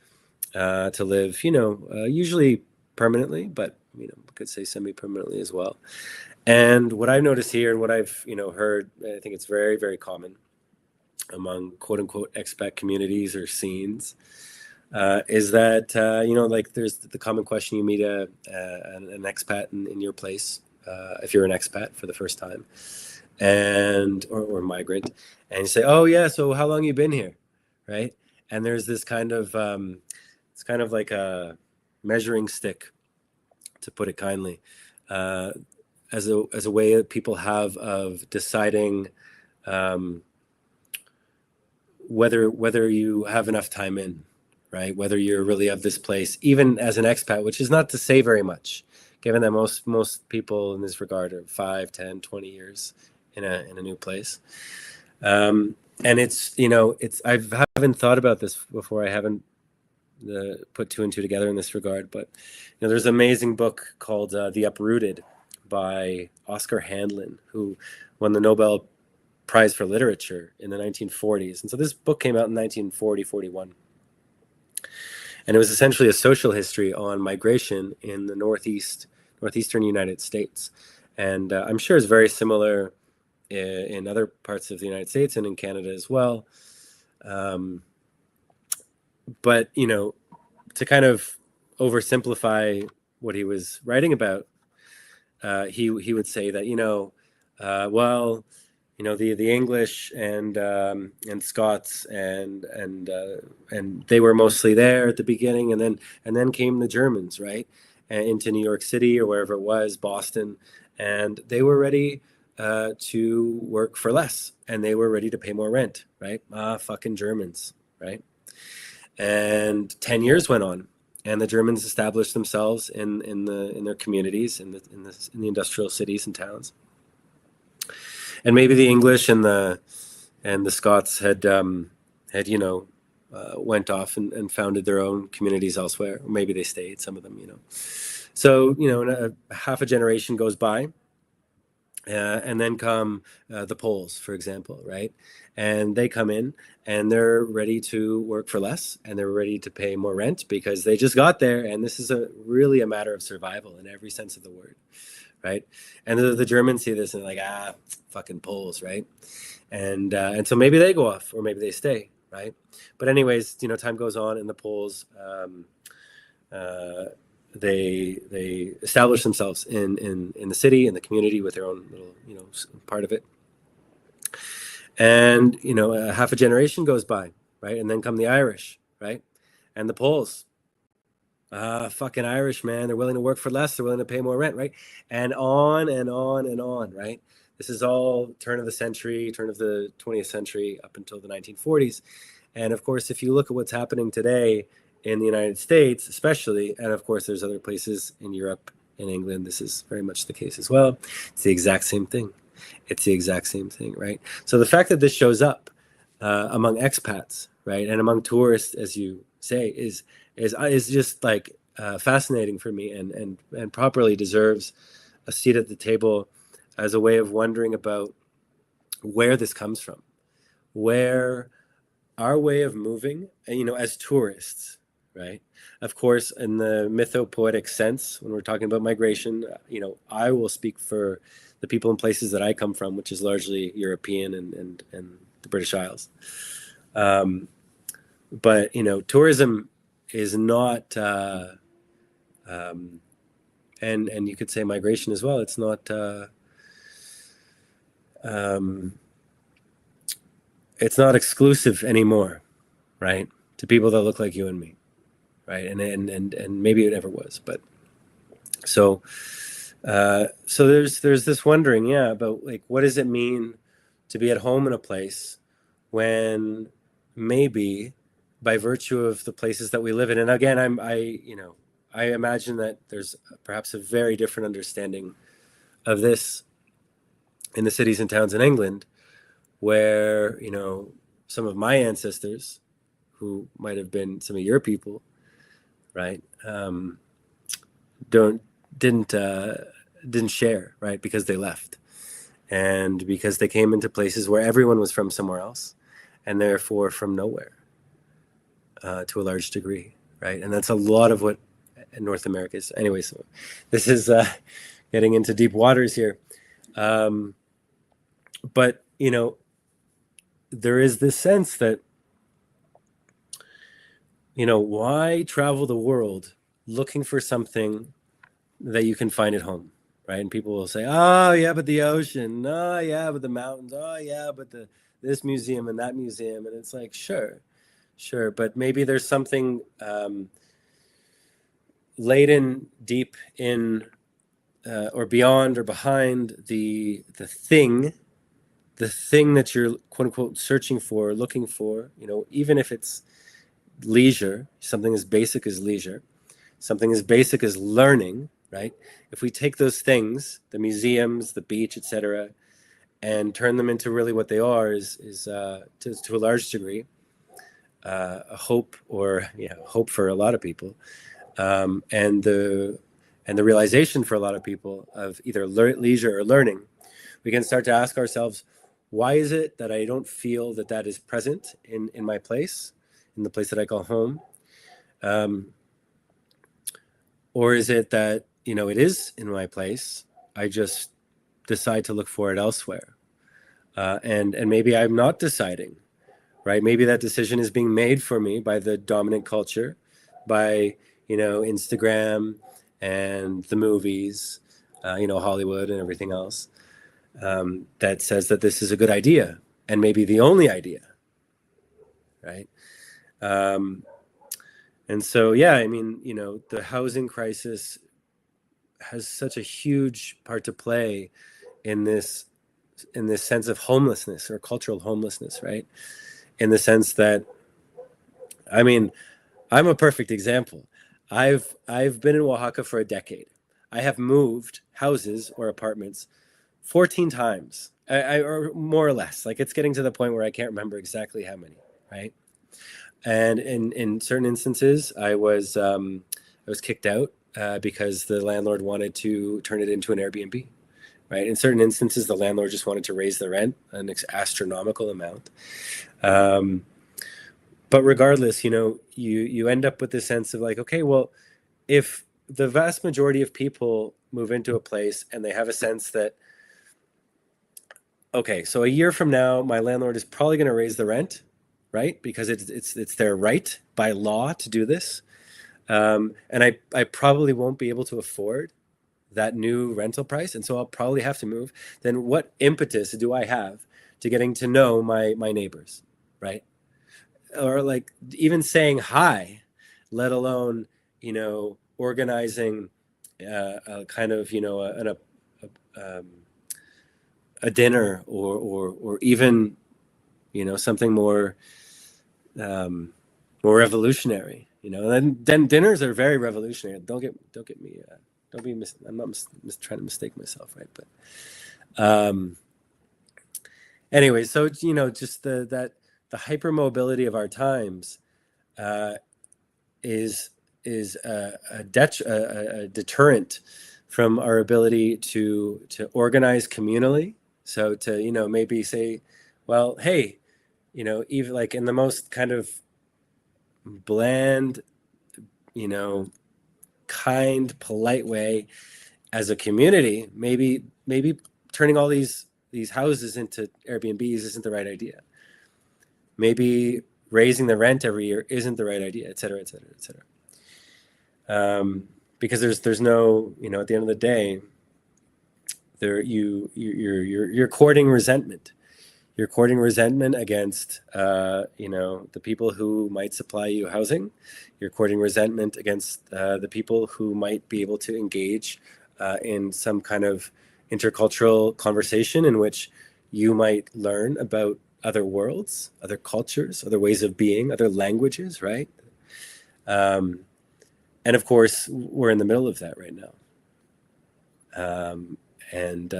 Speaker 2: to live, usually permanently, but we could say semi-permanently as well. And what I've noticed here and what I've heard, I think it's very, very common among quote unquote expat communities or scenes, is that like there's the common question: you meet an expat in your place, if you're an expat for the first time, and or migrant, and you say, "Oh yeah, so how long you been here?" Right? And there's this kind of it's kind of like a measuring stick, to put it kindly, as a way that people have of deciding whether you have enough time in, right? Whether you're really of this place, even as an expat, which is not to say very much, given that most people in this regard are 5, 10, 20 years in a new place. And I haven't thought about this before. I haven't put two and two together in this regard, but there's an amazing book called The Uprooted by Oscar Handlin, who won the Nobel Prize for Literature in the 1940s. And so this book came out in 1940-41. And it was essentially a social history on migration in the northeastern United States. And I'm sure it's very similar in other parts of the United States and in Canada as well. But, to kind of oversimplify what he was writing about, he would say that, the English and Scots and they were mostly there at the beginning, and then came the Germans, right, into New York City or wherever it was, Boston, and they were ready to work for less, and they were ready to pay more rent, right? Fucking Germans, right? And 10 years went on, and the Germans established themselves in their communities, in the industrial cities and towns. And maybe the English and the Scots had went off and founded their own communities elsewhere. Or maybe they stayed, some of them, So, half a generation goes by, and then come the Poles, for example, right? And they come in and they're ready to work for less, and they're ready to pay more rent because they just got there. And this is really a matter of survival in every sense of the word, right? And the Germans see this and they're like, fucking Poles, right? And so maybe they go off or maybe they stay, right? But anyways, time goes on, and the Poles, they establish themselves in the city, in the community, with their own little part of it. And half a generation goes by, right? And then come the Irish, right? And the Poles, fucking Irish, man, they're willing to work for less, they're willing to pay more rent, right? And on and on and on, right? This is all turn of the 20th century up until the 1940s. And of course, if you look at what's happening today in the United States, especially, and of course, there's other places in Europe, in England, this is very much the case as well. It's the exact same thing. Right? So the fact that this shows up among expats, right, and among tourists, as you say, is just like fascinating for me, and properly deserves a seat at the table as a way of wondering about where this comes from, where our way of moving, as tourists, right? Of course, in the mythopoetic sense, when we're talking about migration, I will speak for the people and places that I come from, which is largely European and the British Isles. But tourism is not, and you could say migration as well. It's not. It's not exclusive anymore, right? To people that look like you and me, right? And maybe it never was, but so there's this wondering, about like, what does it mean to be at home in a place when maybe by virtue of the places that we live in, and again, I imagine that there's perhaps a very different understanding of this in the cities and towns in England, where, some of my ancestors, who might have been some of your people, right, don't didn't share, right, because they left, and because they came into places where everyone was from somewhere else, and therefore from nowhere, to a large degree, right? And that's a lot of what North America is. Anyway, so this is getting into deep waters here. But, there is this sense that, why travel the world looking for something that you can find at home, right? And people will say, oh, yeah, but the ocean. Oh, yeah, but the mountains. Oh, yeah, but this museum and that museum. And it's like, sure. But maybe there's something laden deep in or beyond or behind the thing that you're, quote unquote, searching for, looking for, even if it's leisure, something as basic as leisure, something as basic as learning, right? If we take those things, the museums, the beach, etc., and turn them into really what they are, is to a large degree a hope, or hope for a lot of people, and the realization for a lot of people of either leisure or learning, we can start to ask ourselves, why is it that I don't feel that is present in my place, in the place that I call home? Or is it that, it is in my place, I just decide to look for it elsewhere? And maybe I'm not deciding, right? Maybe that decision is being made for me by the dominant culture, by, Instagram and the movies, Hollywood and everything else, that says that this is a good idea, and maybe the only idea, right? And so, yeah, I mean, the housing crisis has such a huge part to play in this sense of homelessness, or cultural homelessness, right? In the sense that, I mean, I'm a perfect example. I've been in Oaxaca for a decade. I have moved houses or apartments 14 times, or more or less. Like, it's getting to the point where I can't remember exactly how many, right? And in certain instances, I was kicked out because the landlord wanted to turn it into an Airbnb, right? In certain instances, the landlord just wanted to raise the rent an astronomical amount. But regardless, you end up with this sense of like, okay, well, if the vast majority of people move into a place and they have a sense that, okay, so a year from now, my landlord is probably going to raise the rent, right? Because it's their right by law to do this. And I probably won't be able to afford that new rental price, and so I'll probably have to move. Then what impetus do I have to getting to know my neighbors, right? Or like even saying hi, let alone organizing a kind of a dinner, or even something more more revolutionary. And then dinners are very revolutionary. Don't get me don't be I'm not trying to mistake myself, right? But anyway, so just the hypermobility of our times is a deterrent from our ability to organize communally. So to maybe say, well, hey, even like in the most kind of bland, kind, polite way, as a community, maybe turning all these houses into Airbnbs isn't the right idea. Maybe raising the rent every year isn't the right idea, et cetera, et cetera, et cetera. Because there's no, at the end of the day, you're courting resentment. You're courting resentment against, the people who might supply you housing. You're courting resentment against the people who might be able to engage in some kind of intercultural conversation in which you might learn about other worlds, other cultures, other ways of being, other languages, right? And of course, we're in the middle of that right now. And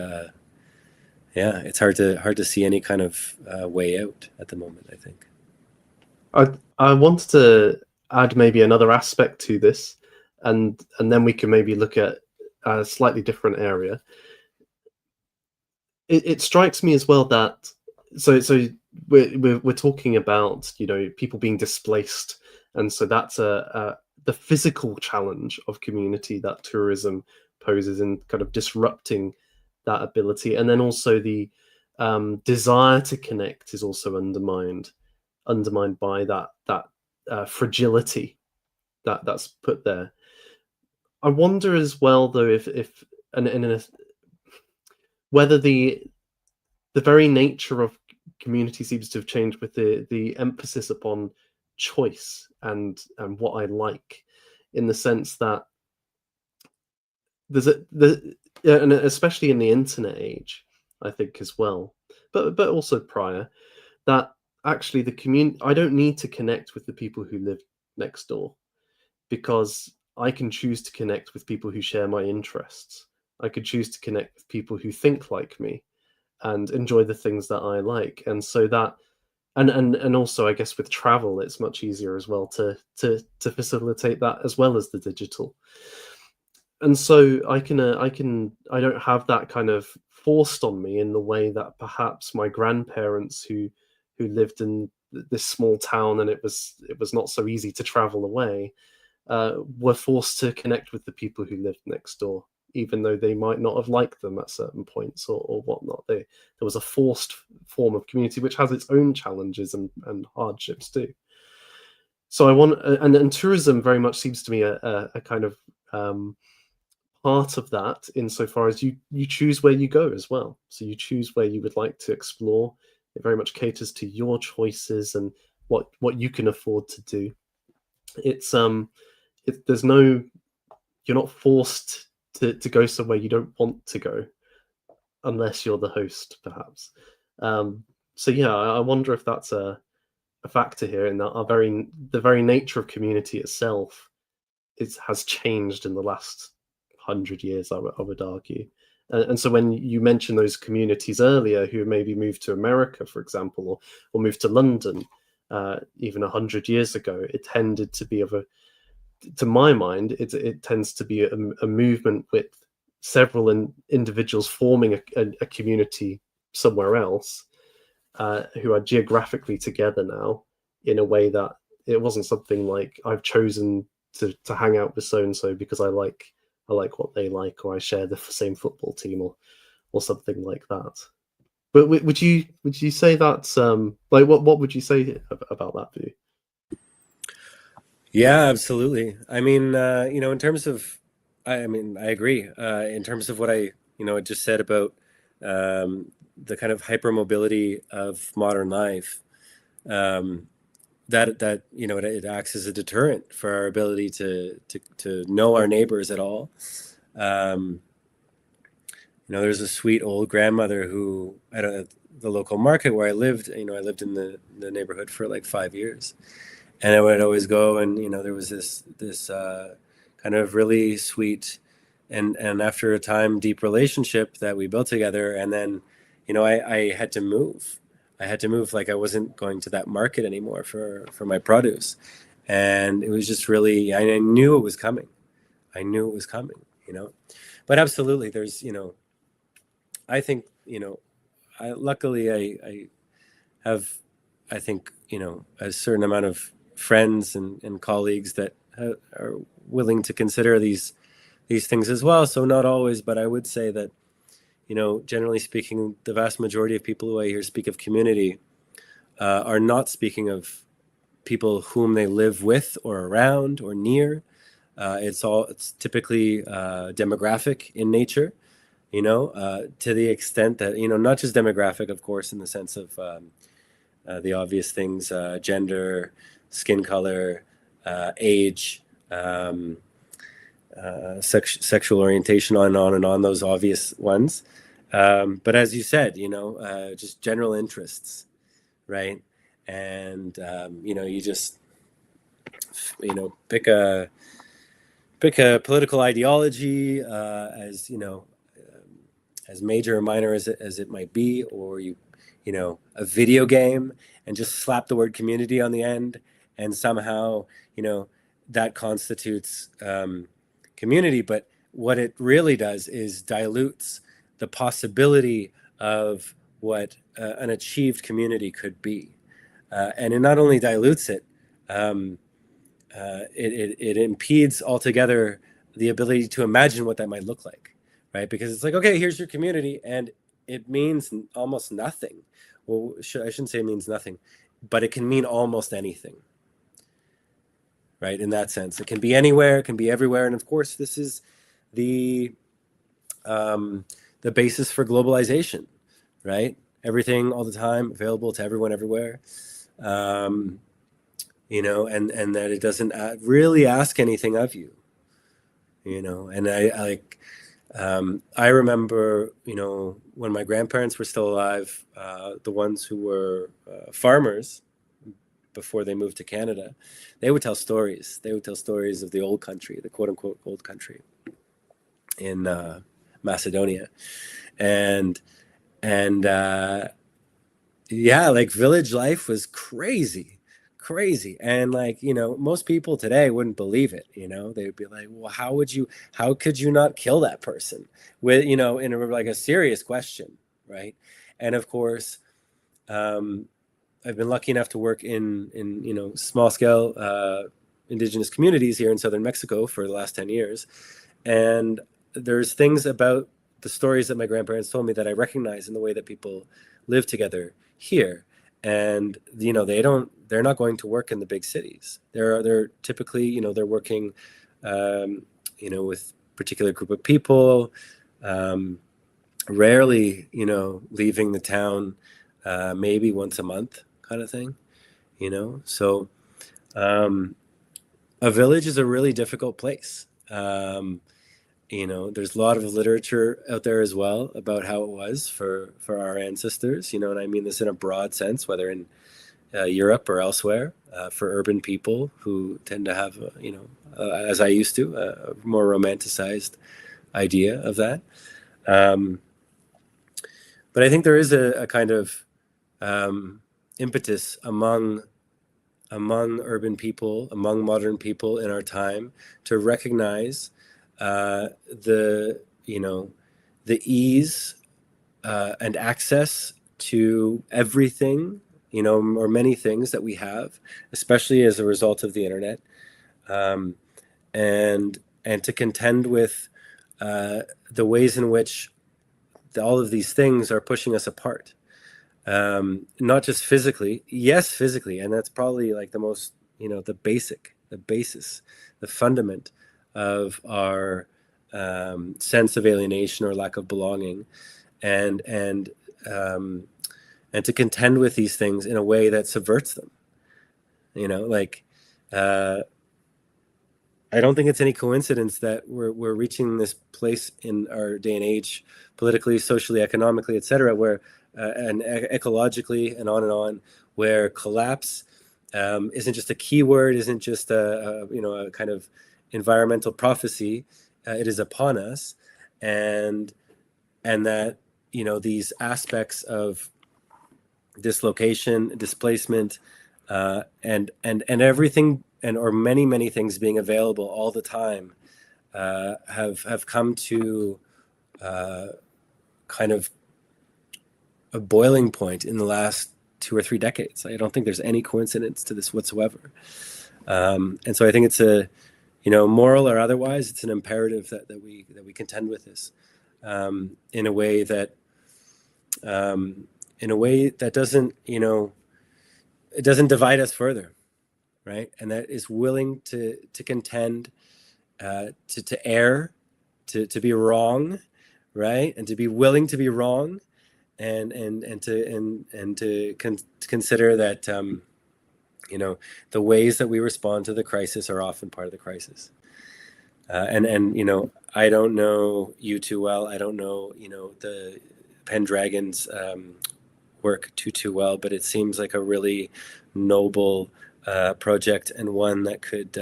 Speaker 2: yeah, it's hard to see any kind of way out at the moment, I think.
Speaker 1: I wanted to add maybe another aspect to this, and then we can maybe look at a slightly different area. It strikes me as well that we're talking about, you know, people being displaced, and so that's a the physical challenge of community that tourism poses in kind of disrupting that ability, and then also the desire to connect is also undermined by that fragility that's put there. I wonder as well, though, if and in a, whether the very nature of community seems to have changed with the emphasis upon choice and what I like, in the sense that and especially in the internet age, I think as well, but also prior, that actually the community, I don't need to connect with the people who live next door, because I can choose to connect with people who share my interests. I could choose to connect with people who think like me and enjoy the things that I like. And so that and also I guess with travel it's much easier as well to facilitate that as well as the digital. And so I don't have that kind of forced on me in the way that perhaps my grandparents who lived in this small town, and it was not so easy to travel away, were forced to connect with the people who lived next door, even though they might not have liked them at certain points or whatnot. There was a forced form of community which has its own challenges and hardships too. So I want, and tourism very much seems to me a kind of part of that, insofar as you choose where you go as well. So you choose where you would like to explore. It very much caters to your choices and what you can afford to do. It's there's no, you're not forced to go somewhere you don't want to go, unless you're the host, perhaps. So yeah, I wonder if that's a factor here, in that the very nature of community itself has changed in the last 100 years, I would argue. And so when you mentioned those communities earlier who maybe moved to America, for example, or moved to London, even 100 years ago, it tended to be to my mind, it tends to be a movement with several individuals forming a community somewhere else, who are geographically together now, in a way that it wasn't something like I've chosen to hang out with so and so because I like what they like, or I share the same football team, or something like that. But would you say that's like what would you say about that view?
Speaker 2: Yeah, absolutely. I mean, in terms of, I mean, I agree. In terms of what I, just said about the kind of hypermobility of modern life, um, that it acts as a deterrent for our ability to know our neighbors at all. Um, there's a sweet old grandmother who at the local market where I lived. I lived in the neighborhood for like 5 years, and I would always go, and there was this kind of really sweet and after a time deep relationship that we built together. And then I had to move. I had to move. Like, I wasn't going to that market anymore for my produce, and it was just really, I knew it was coming. I knew it was coming. But absolutely, there's I think luckily I have, I think, a certain amount of friends and colleagues that are willing to consider these things as well. So not always, but I would say that, generally speaking, the vast majority of people who I hear speak of community are not speaking of people whom they live with or around or near. It's typically demographic in nature, to the extent that, not just demographic, of course, in the sense of the obvious things, gender, skin color, age, sexual orientation, on and on, those obvious ones. But as you said, just general interests, right? And, you just, pick a political ideology, as, as major or minor as it might be, or a video game and just slap the word community on the end, and somehow, that constitutes community. But what it really does is dilutes the possibility of what an achieved community could be. And it not only dilutes it, it impedes altogether the ability to imagine what that might look like, right? Because it's like, okay, here's your community, and it means almost nothing. Well, I shouldn't say it means nothing, but it can mean almost anything, right? In that sense, it can be anywhere, it can be everywhere, and of course, this is the basis for globalization, right? Everything all the time, available to everyone, everywhere. And that it doesn't really ask anything of you, and I remember, when my grandparents were still alive, the ones who were farmers before they moved to Canada, they would tell stories. They would tell stories of the old country, the quote unquote old country in Macedonia. And yeah, like village life was crazy. And most people today wouldn't believe it. They'd be like, well, how could you not kill that person, with in a serious question, right? And of course, I've been lucky enough to work in small scale indigenous communities here in southern Mexico for the last 10 years, and there's things about the stories that my grandparents told me that I recognize in the way that people live together here. And they're not going to work in the big cities. They're typically, they're working with particular group of people, rarely leaving the town, maybe once a month kind of thing. So a village is a really difficult place. There's a lot of literature out there as well about how it was for our ancestors, and I mean this in a broad sense, whether in Europe or elsewhere, for urban people who tend to have, as I used to, a more romanticized idea of that. But I think there is a kind of impetus among urban people, among modern people in our time, to recognize the ease and access to everything, or many things that we have, especially as a result of the internet, and to contend with the ways in which all of these things are pushing us apart. Not just physically, yes, physically, and that's probably like the most, the basis, the fundament of our sense of alienation or lack of belonging, and to contend with these things in a way that subverts them. I don't think it's any coincidence that we're reaching this place in our day and age, politically, socially, economically, etc., where and ecologically, and on, where collapse isn't just a keyword, isn't just a kind of environmental prophecy. It is upon us, and that these aspects of dislocation, displacement, and everything, or many things being available all the time, have come to kind of a boiling point in the last 2 or 3 decades. I don't think there's any coincidence to this whatsoever. And so I think it's a, moral or otherwise, it's an imperative that we contend with this in a way that doesn't, it doesn't divide us further, right? And that is willing to contend, to err, to be wrong, right? And to be willing to be wrong, and to consider that the ways that we respond to the crisis are often part of the crisis. And I don't know you too well. I don't know the Pendragon's work too well, but it seems like a really noble project, and one that could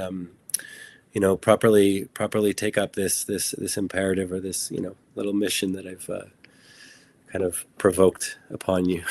Speaker 2: properly take up this imperative, or this little mission that I've kind of provoked upon you.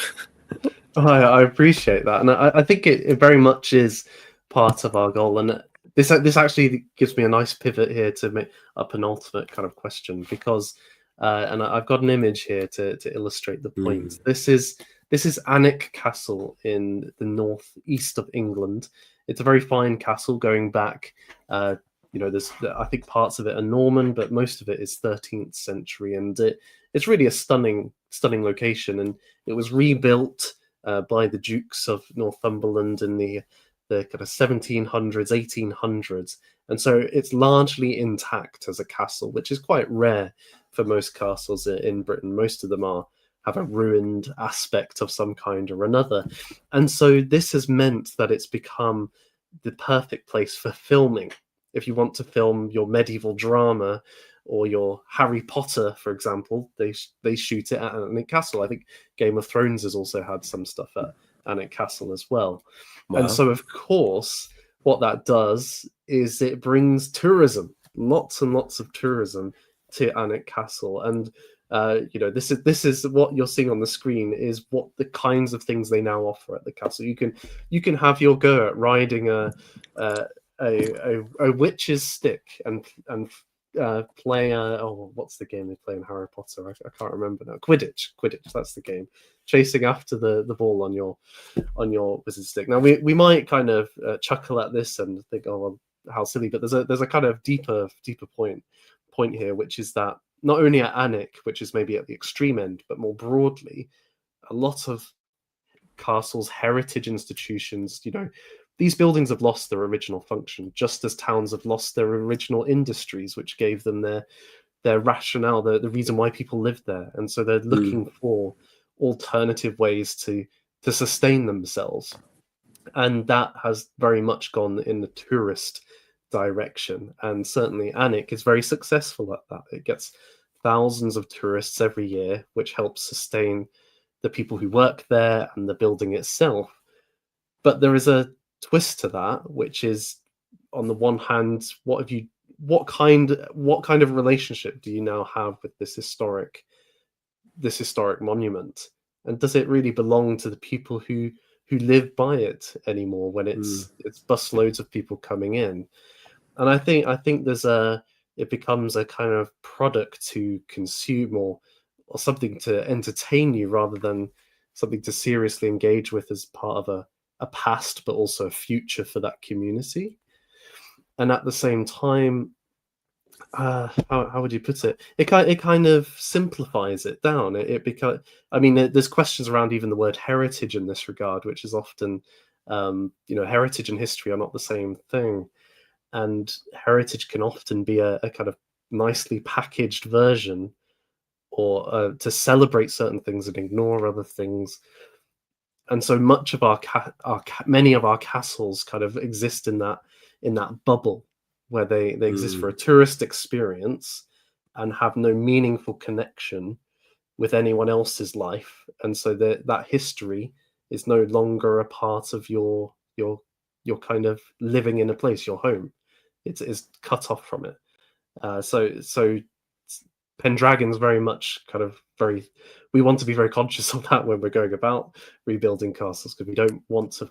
Speaker 1: I appreciate that, and I think it very much is part of our goal. And this actually gives me a nice pivot here to make a penultimate kind of question, because and I've got an image here to illustrate the point.
Speaker 2: Mm.
Speaker 1: This is Alnwick Castle in the northeast of England. It's a very fine castle going back. There's, I think, parts of it are Norman, but most of it is 13th century, and it's really a stunning location. And it was rebuilt by the Dukes of Northumberland in the kind of 1700s, 1800s, and so it's largely intact as a castle, which is quite rare for most castles in Britain. Most of them have a ruined aspect of some kind or another, and so this has meant that it's become the perfect place for filming. If you want to film your medieval drama or your Harry Potter, for example, they shoot it at Alnwick Castle. I think Game of Thrones has also had some stuff at Alnwick Castle as well. And
Speaker 2: Wow.
Speaker 1: so, of course, what that does is it brings tourism, lots and lots of tourism to Alnwick Castle. And this is what you're seeing on the screen is what the kinds of things they now offer at the castle. You can have your go at riding a witch's stick and play what's the game they play in Harry Potter? I can't remember now. Quidditch. That's the game. Chasing after the ball on your wizard stick. Now we might kind of chuckle at this and think, oh well, how silly, but there's a kind of deeper point here, which is that not only at Alnwick, which is maybe at the extreme end, but more broadly, a lot of castles, heritage institutions, these buildings have lost their original function, just as towns have lost their original industries, which gave them their rationale, the reason why people lived there. And so they're
Speaker 2: Mm.
Speaker 1: looking for alternative ways to sustain themselves. And that has very much gone in the tourist direction. And certainly Alnwick is very successful at that. It gets thousands of tourists every year, which helps sustain the people who work there and the building itself. But there is a twist to that, which is, on the one hand, what kind of relationship do you now have with this historic monument, and does it really belong to the people who live by it anymore when
Speaker 2: Mm.
Speaker 1: it's busloads of people coming in? And I think it becomes a kind of product to consume, or something to entertain you, rather than something to seriously engage with as part of a past, but also a future for that community. And at the same time, how would you put it? It kind of simplifies it down. I mean, there's questions around even the word heritage in this regard, which is often, heritage and history are not the same thing, and heritage can often be a kind of nicely packaged version, or to celebrate certain things and ignore other things. And so much of many of our castles kind of exist in that bubble, where they exist for
Speaker 2: Mm.
Speaker 1: a tourist experience and have no meaningful connection with anyone else's life. And so that history is no longer a part of your kind of living in a place, your home. It's cut off from it. So Pendragon's very much kind of very. We want to be very conscious of that when we're going about rebuilding castles, because we don't want to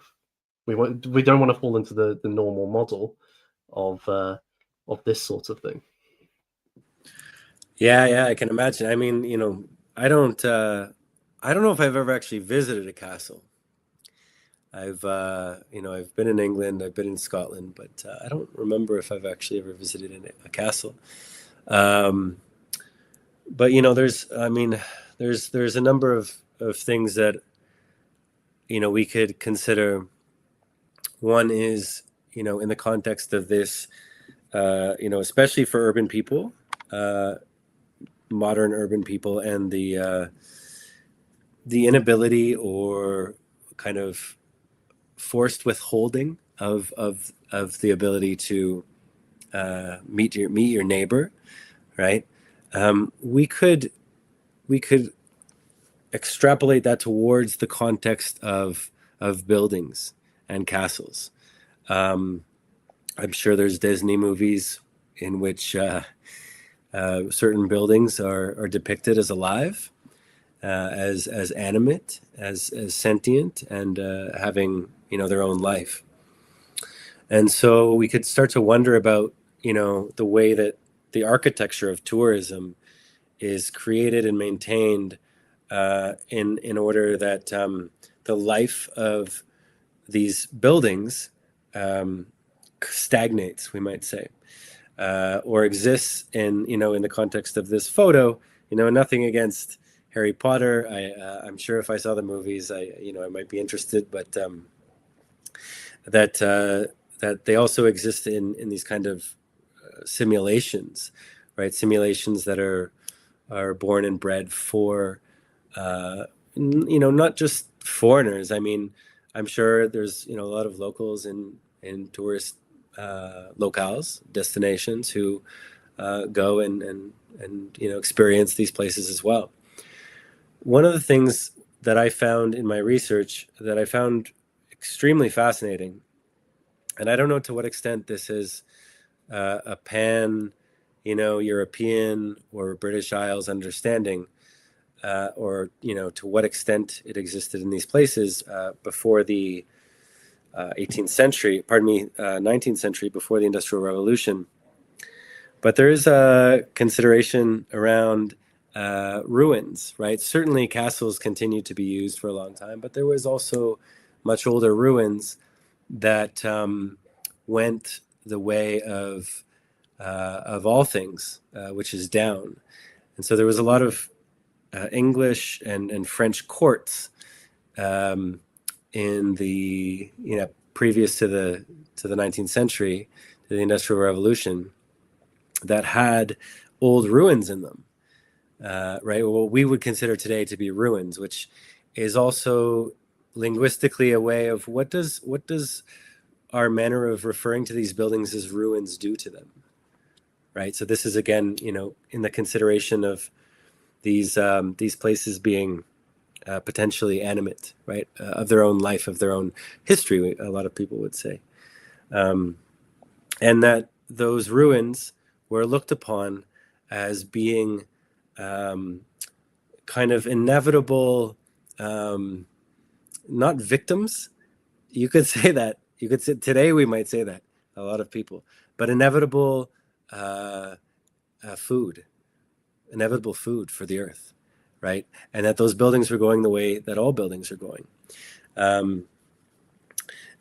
Speaker 1: fall into the normal model of this sort of thing.
Speaker 2: Yeah, yeah, I can imagine. I mean, I don't know if I've ever actually visited a castle. I've been in England, I've been in Scotland, but I don't remember if I've actually ever visited a castle. Um, but there's a number of things that we could consider. One is, in the context of this, especially for urban people, modern urban people, and the inability or kind of forced withholding of the ability to meet your neighbor, right? We could extrapolate that towards the context of buildings and castles. Um, I'm sure there's Disney movies in which certain buildings are depicted as alive. as animate, as sentient, and having their own life. And so we could start to wonder about the way that the architecture of tourism is created and maintained in order that the life of these buildings stagnates, we might say, or exists in the context of this photo. Nothing against Harry Potter. I'm sure if I saw the movies, I might be interested, but that they also exist in these kind of simulations, right? Simulations that are born and bred for not just foreigners. I mean, I'm sure there's a lot of locals in tourist locales, destinations, who go and experience these places as well. One of the things that I found in my research that I found extremely fascinating, and I don't know to what extent this is a pan European or British Isles understanding, or to what extent it existed in these places before the 19th century, before the Industrial Revolution. But there is a consideration around ruins, right? Certainly castles continued to be used for a long time, but there was also much older ruins that went the way of all things, which is down. And so there was a lot of English and French courts in the previous to the 19th century, to the Industrial Revolution, that had old ruins in them, right? What we would consider today to be ruins, which is also linguistically a way of what does our manner of referring to these buildings as ruins do to them, right? So this is again, in the consideration of these places being potentially animate, right, of their own life, of their own history, a lot of people would say, and that those ruins were looked upon as being kind of inevitable, not victims. You could say that. You could say today we might say that, a lot of people, but inevitable food for the earth, right? And that those buildings were going the way that all buildings are going. And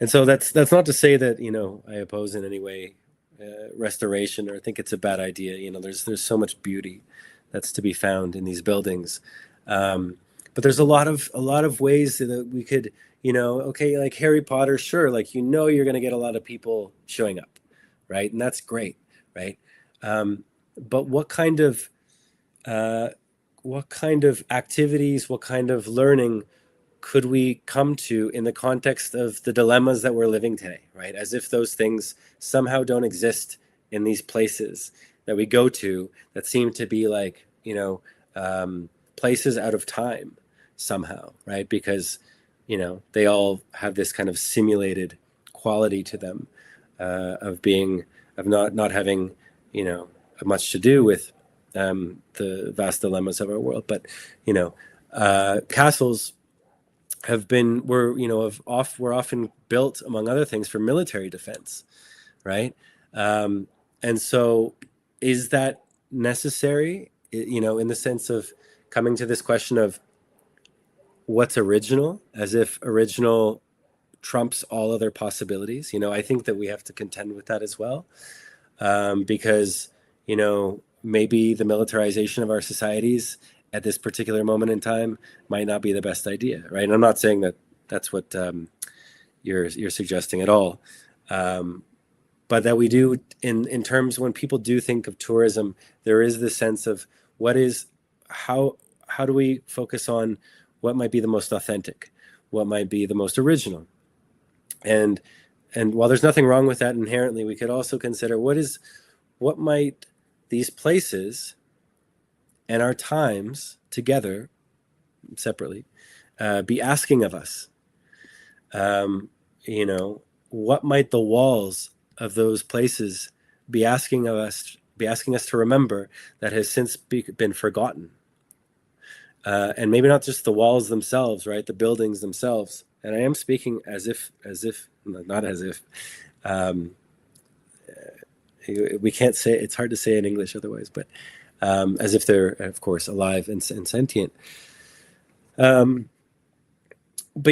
Speaker 2: so that's not to say that I oppose in any way restoration or think it's a bad idea. There's so much beauty that's to be found in these buildings, but there's a lot of ways that we could, okay, like Harry Potter, sure, like you're going to get a lot of people showing up, right? And that's great, right? But what kind of activities, what kind of learning could we come to in the context of the dilemmas that we're living today, right? As if those things somehow don't exist in these places that we go to that seem to be like, places out of time somehow, right? Because, they all have this kind of simulated quality to them, of not having, much to do with the vast dilemmas of our world. But, castles were often built, among other things, for military defense, right? And so is that necessary, in the sense of coming to this question of what's original, as if original trumps all other possibilities? I think that we have to contend with that as well, because, maybe the militarization of our societies at this particular moment in time might not be the best idea, right? And I'm not saying that that's what you're suggesting at all, but that we do in terms, when people do think of tourism, there is this sense of how do we focus on what might be the most authentic, what might be the most original, and while there's nothing wrong with that inherently, we could also consider what might these places and our times together, separately, be asking of us. What might the walls of those places be asking us to remember that has since been forgotten? and maybe not just the walls themselves, right? The buildings themselves. And I am speaking as if, not as if. Um, we can't say, it's hard to say in English otherwise, but as if they're, of course, alive and sentient. But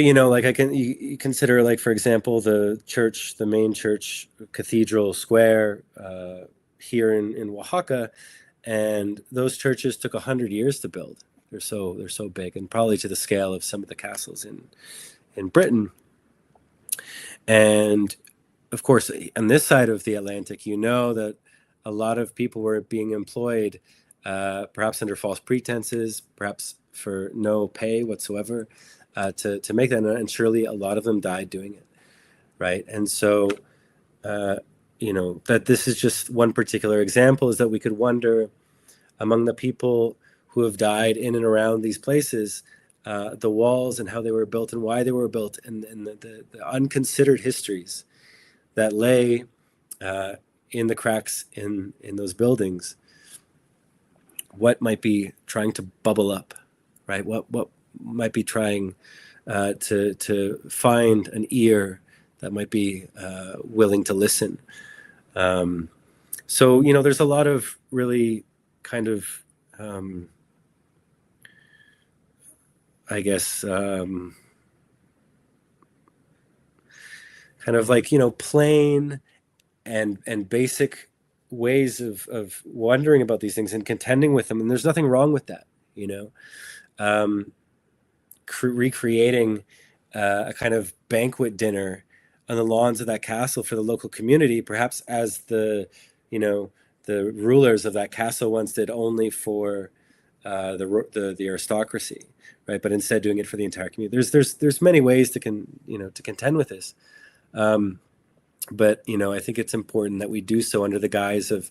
Speaker 2: like you consider, like, for example, the church, the main church, Cathedral Square here in Oaxaca, and those churches took 100 years to build. They're so big, and probably to the scale of some of the castles in Britain. And of course, on this side of the Atlantic, that a lot of people were being employed, perhaps under false pretenses, perhaps for no pay whatsoever, to make that. And surely a lot of them died doing it, right? And so, that this is just one particular example, is that we could wonder, among the people who have died in and around these places, the walls and how they were built and why they were built, and the unconsidered histories that lay in the cracks in those buildings. What might be trying to bubble up, right? What might be trying to find an ear that might be willing to listen. So there's a lot of really kind of I guess kind of like plain and basic ways of wondering about these things and contending with them, and there's nothing wrong with that. Recreating a kind of banquet dinner on the lawns of that castle for the local community, perhaps as the rulers of that castle once did, only for the aristocracy, right? But instead doing it for the entire community. There's many ways to contend with this. But I think it's important that we do so under the guise of,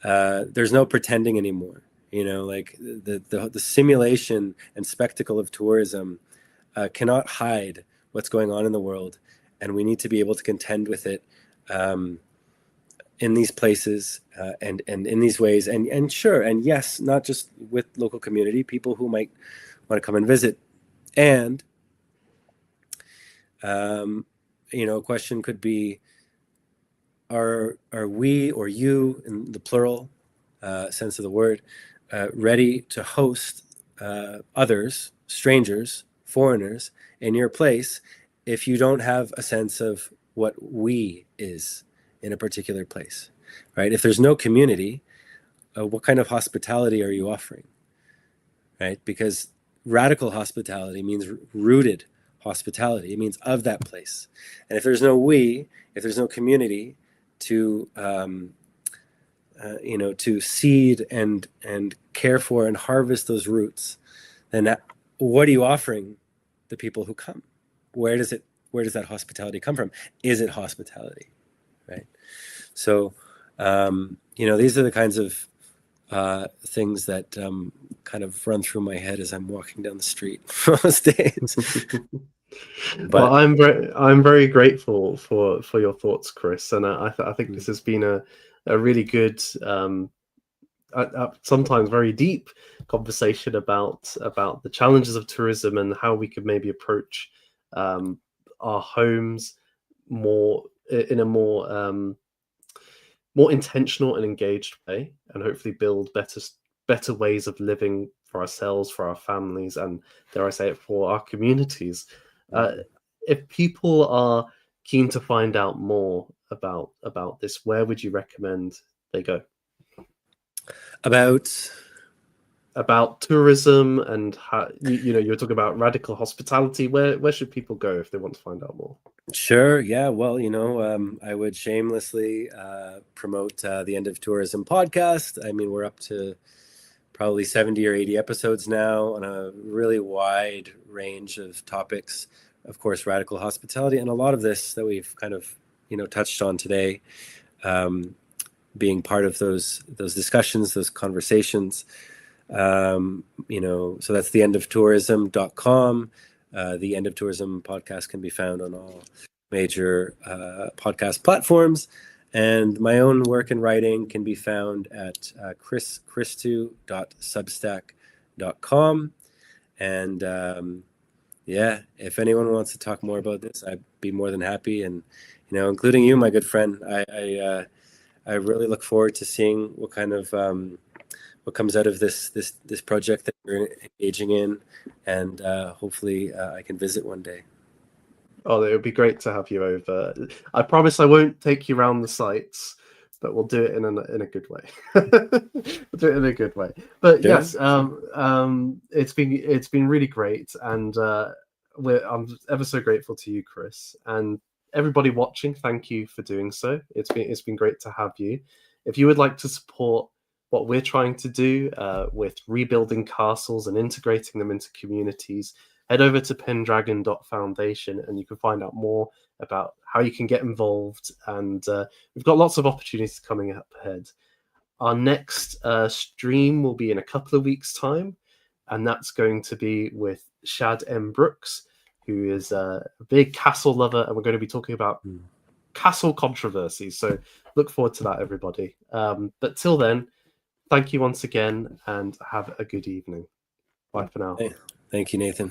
Speaker 2: there's no pretending anymore. Like the simulation and spectacle of tourism cannot hide what's going on in the world, and we need to be able to contend with it in these places and in these ways. And sure, and yes, not just with local community, people who might want to come and visit. And a question could be, are we, or you in the plural sense of the word, ready to host others, strangers, foreigners in your place, if you don't have a sense of what we is in a particular place, right? If there's no community, what kind of hospitality are you offering, right? Because radical hospitality means rooted hospitality. It means of that place. And if there's no we, if there's no community to to seed and care for and harvest those roots, then what are you offering the people who come? Where does that hospitality come from? Is it hospitality, right? So these are the kinds of things that kind of run through my head as I'm walking down the street most days.
Speaker 1: Well, I'm very grateful for your thoughts, Chris, and I think this has been a really good, sometimes very deep conversation about the challenges of tourism and how we could maybe approach our homes in a more intentional and engaged way, and hopefully build better ways of living for ourselves, for our families, and, dare I say it, for our communities. If people are keen to find out more about this, where would you recommend they go? About tourism, and how you're talking about radical hospitality. Where should people go if they want to find out more?
Speaker 2: Sure. Yeah. Well, I would shamelessly promote the End of Tourism podcast. I mean, we're up to probably 70 or 80 episodes now on a really wide range of topics. Of course, radical hospitality, and a lot of this that we've kind of touched on today, being part of those discussions, those conversations. So that's theendofTourism.com. The End of Tourism podcast can be found on all major podcast platforms, and my own work and writing can be found at christu.substack.com. pendragon.foundation.com. And yeah, if anyone wants to talk more about this, I'd be more than happy. And including you, my good friend, I really look forward to seeing what kind of what comes out of this project that you're engaging in, and hopefully I can visit one day.
Speaker 1: Oh, it would be great to have you over. I promise I won't take you around the sites, but we'll do it in a good way. We'll do it in a good way. But
Speaker 2: Sure.
Speaker 1: yes, it's been really great, and I'm ever so grateful to you, Chris, and everybody watching. Thank you for doing so. It's been great to have you. If you would like to support what we're trying to do with rebuilding castles and integrating them into communities, head over to pendragon.foundation and you can find out more about how you can get involved. And we've got lots of opportunities coming up ahead. Our next stream will be in a couple of weeks' time, and that's going to be with Shad M. Brooks, who is a big castle lover, and we're going to be talking about castle controversies. So look forward to that, everybody. But till then, thank you once again, and have a good evening. Bye for now.
Speaker 2: Hey, thank you, Nathan.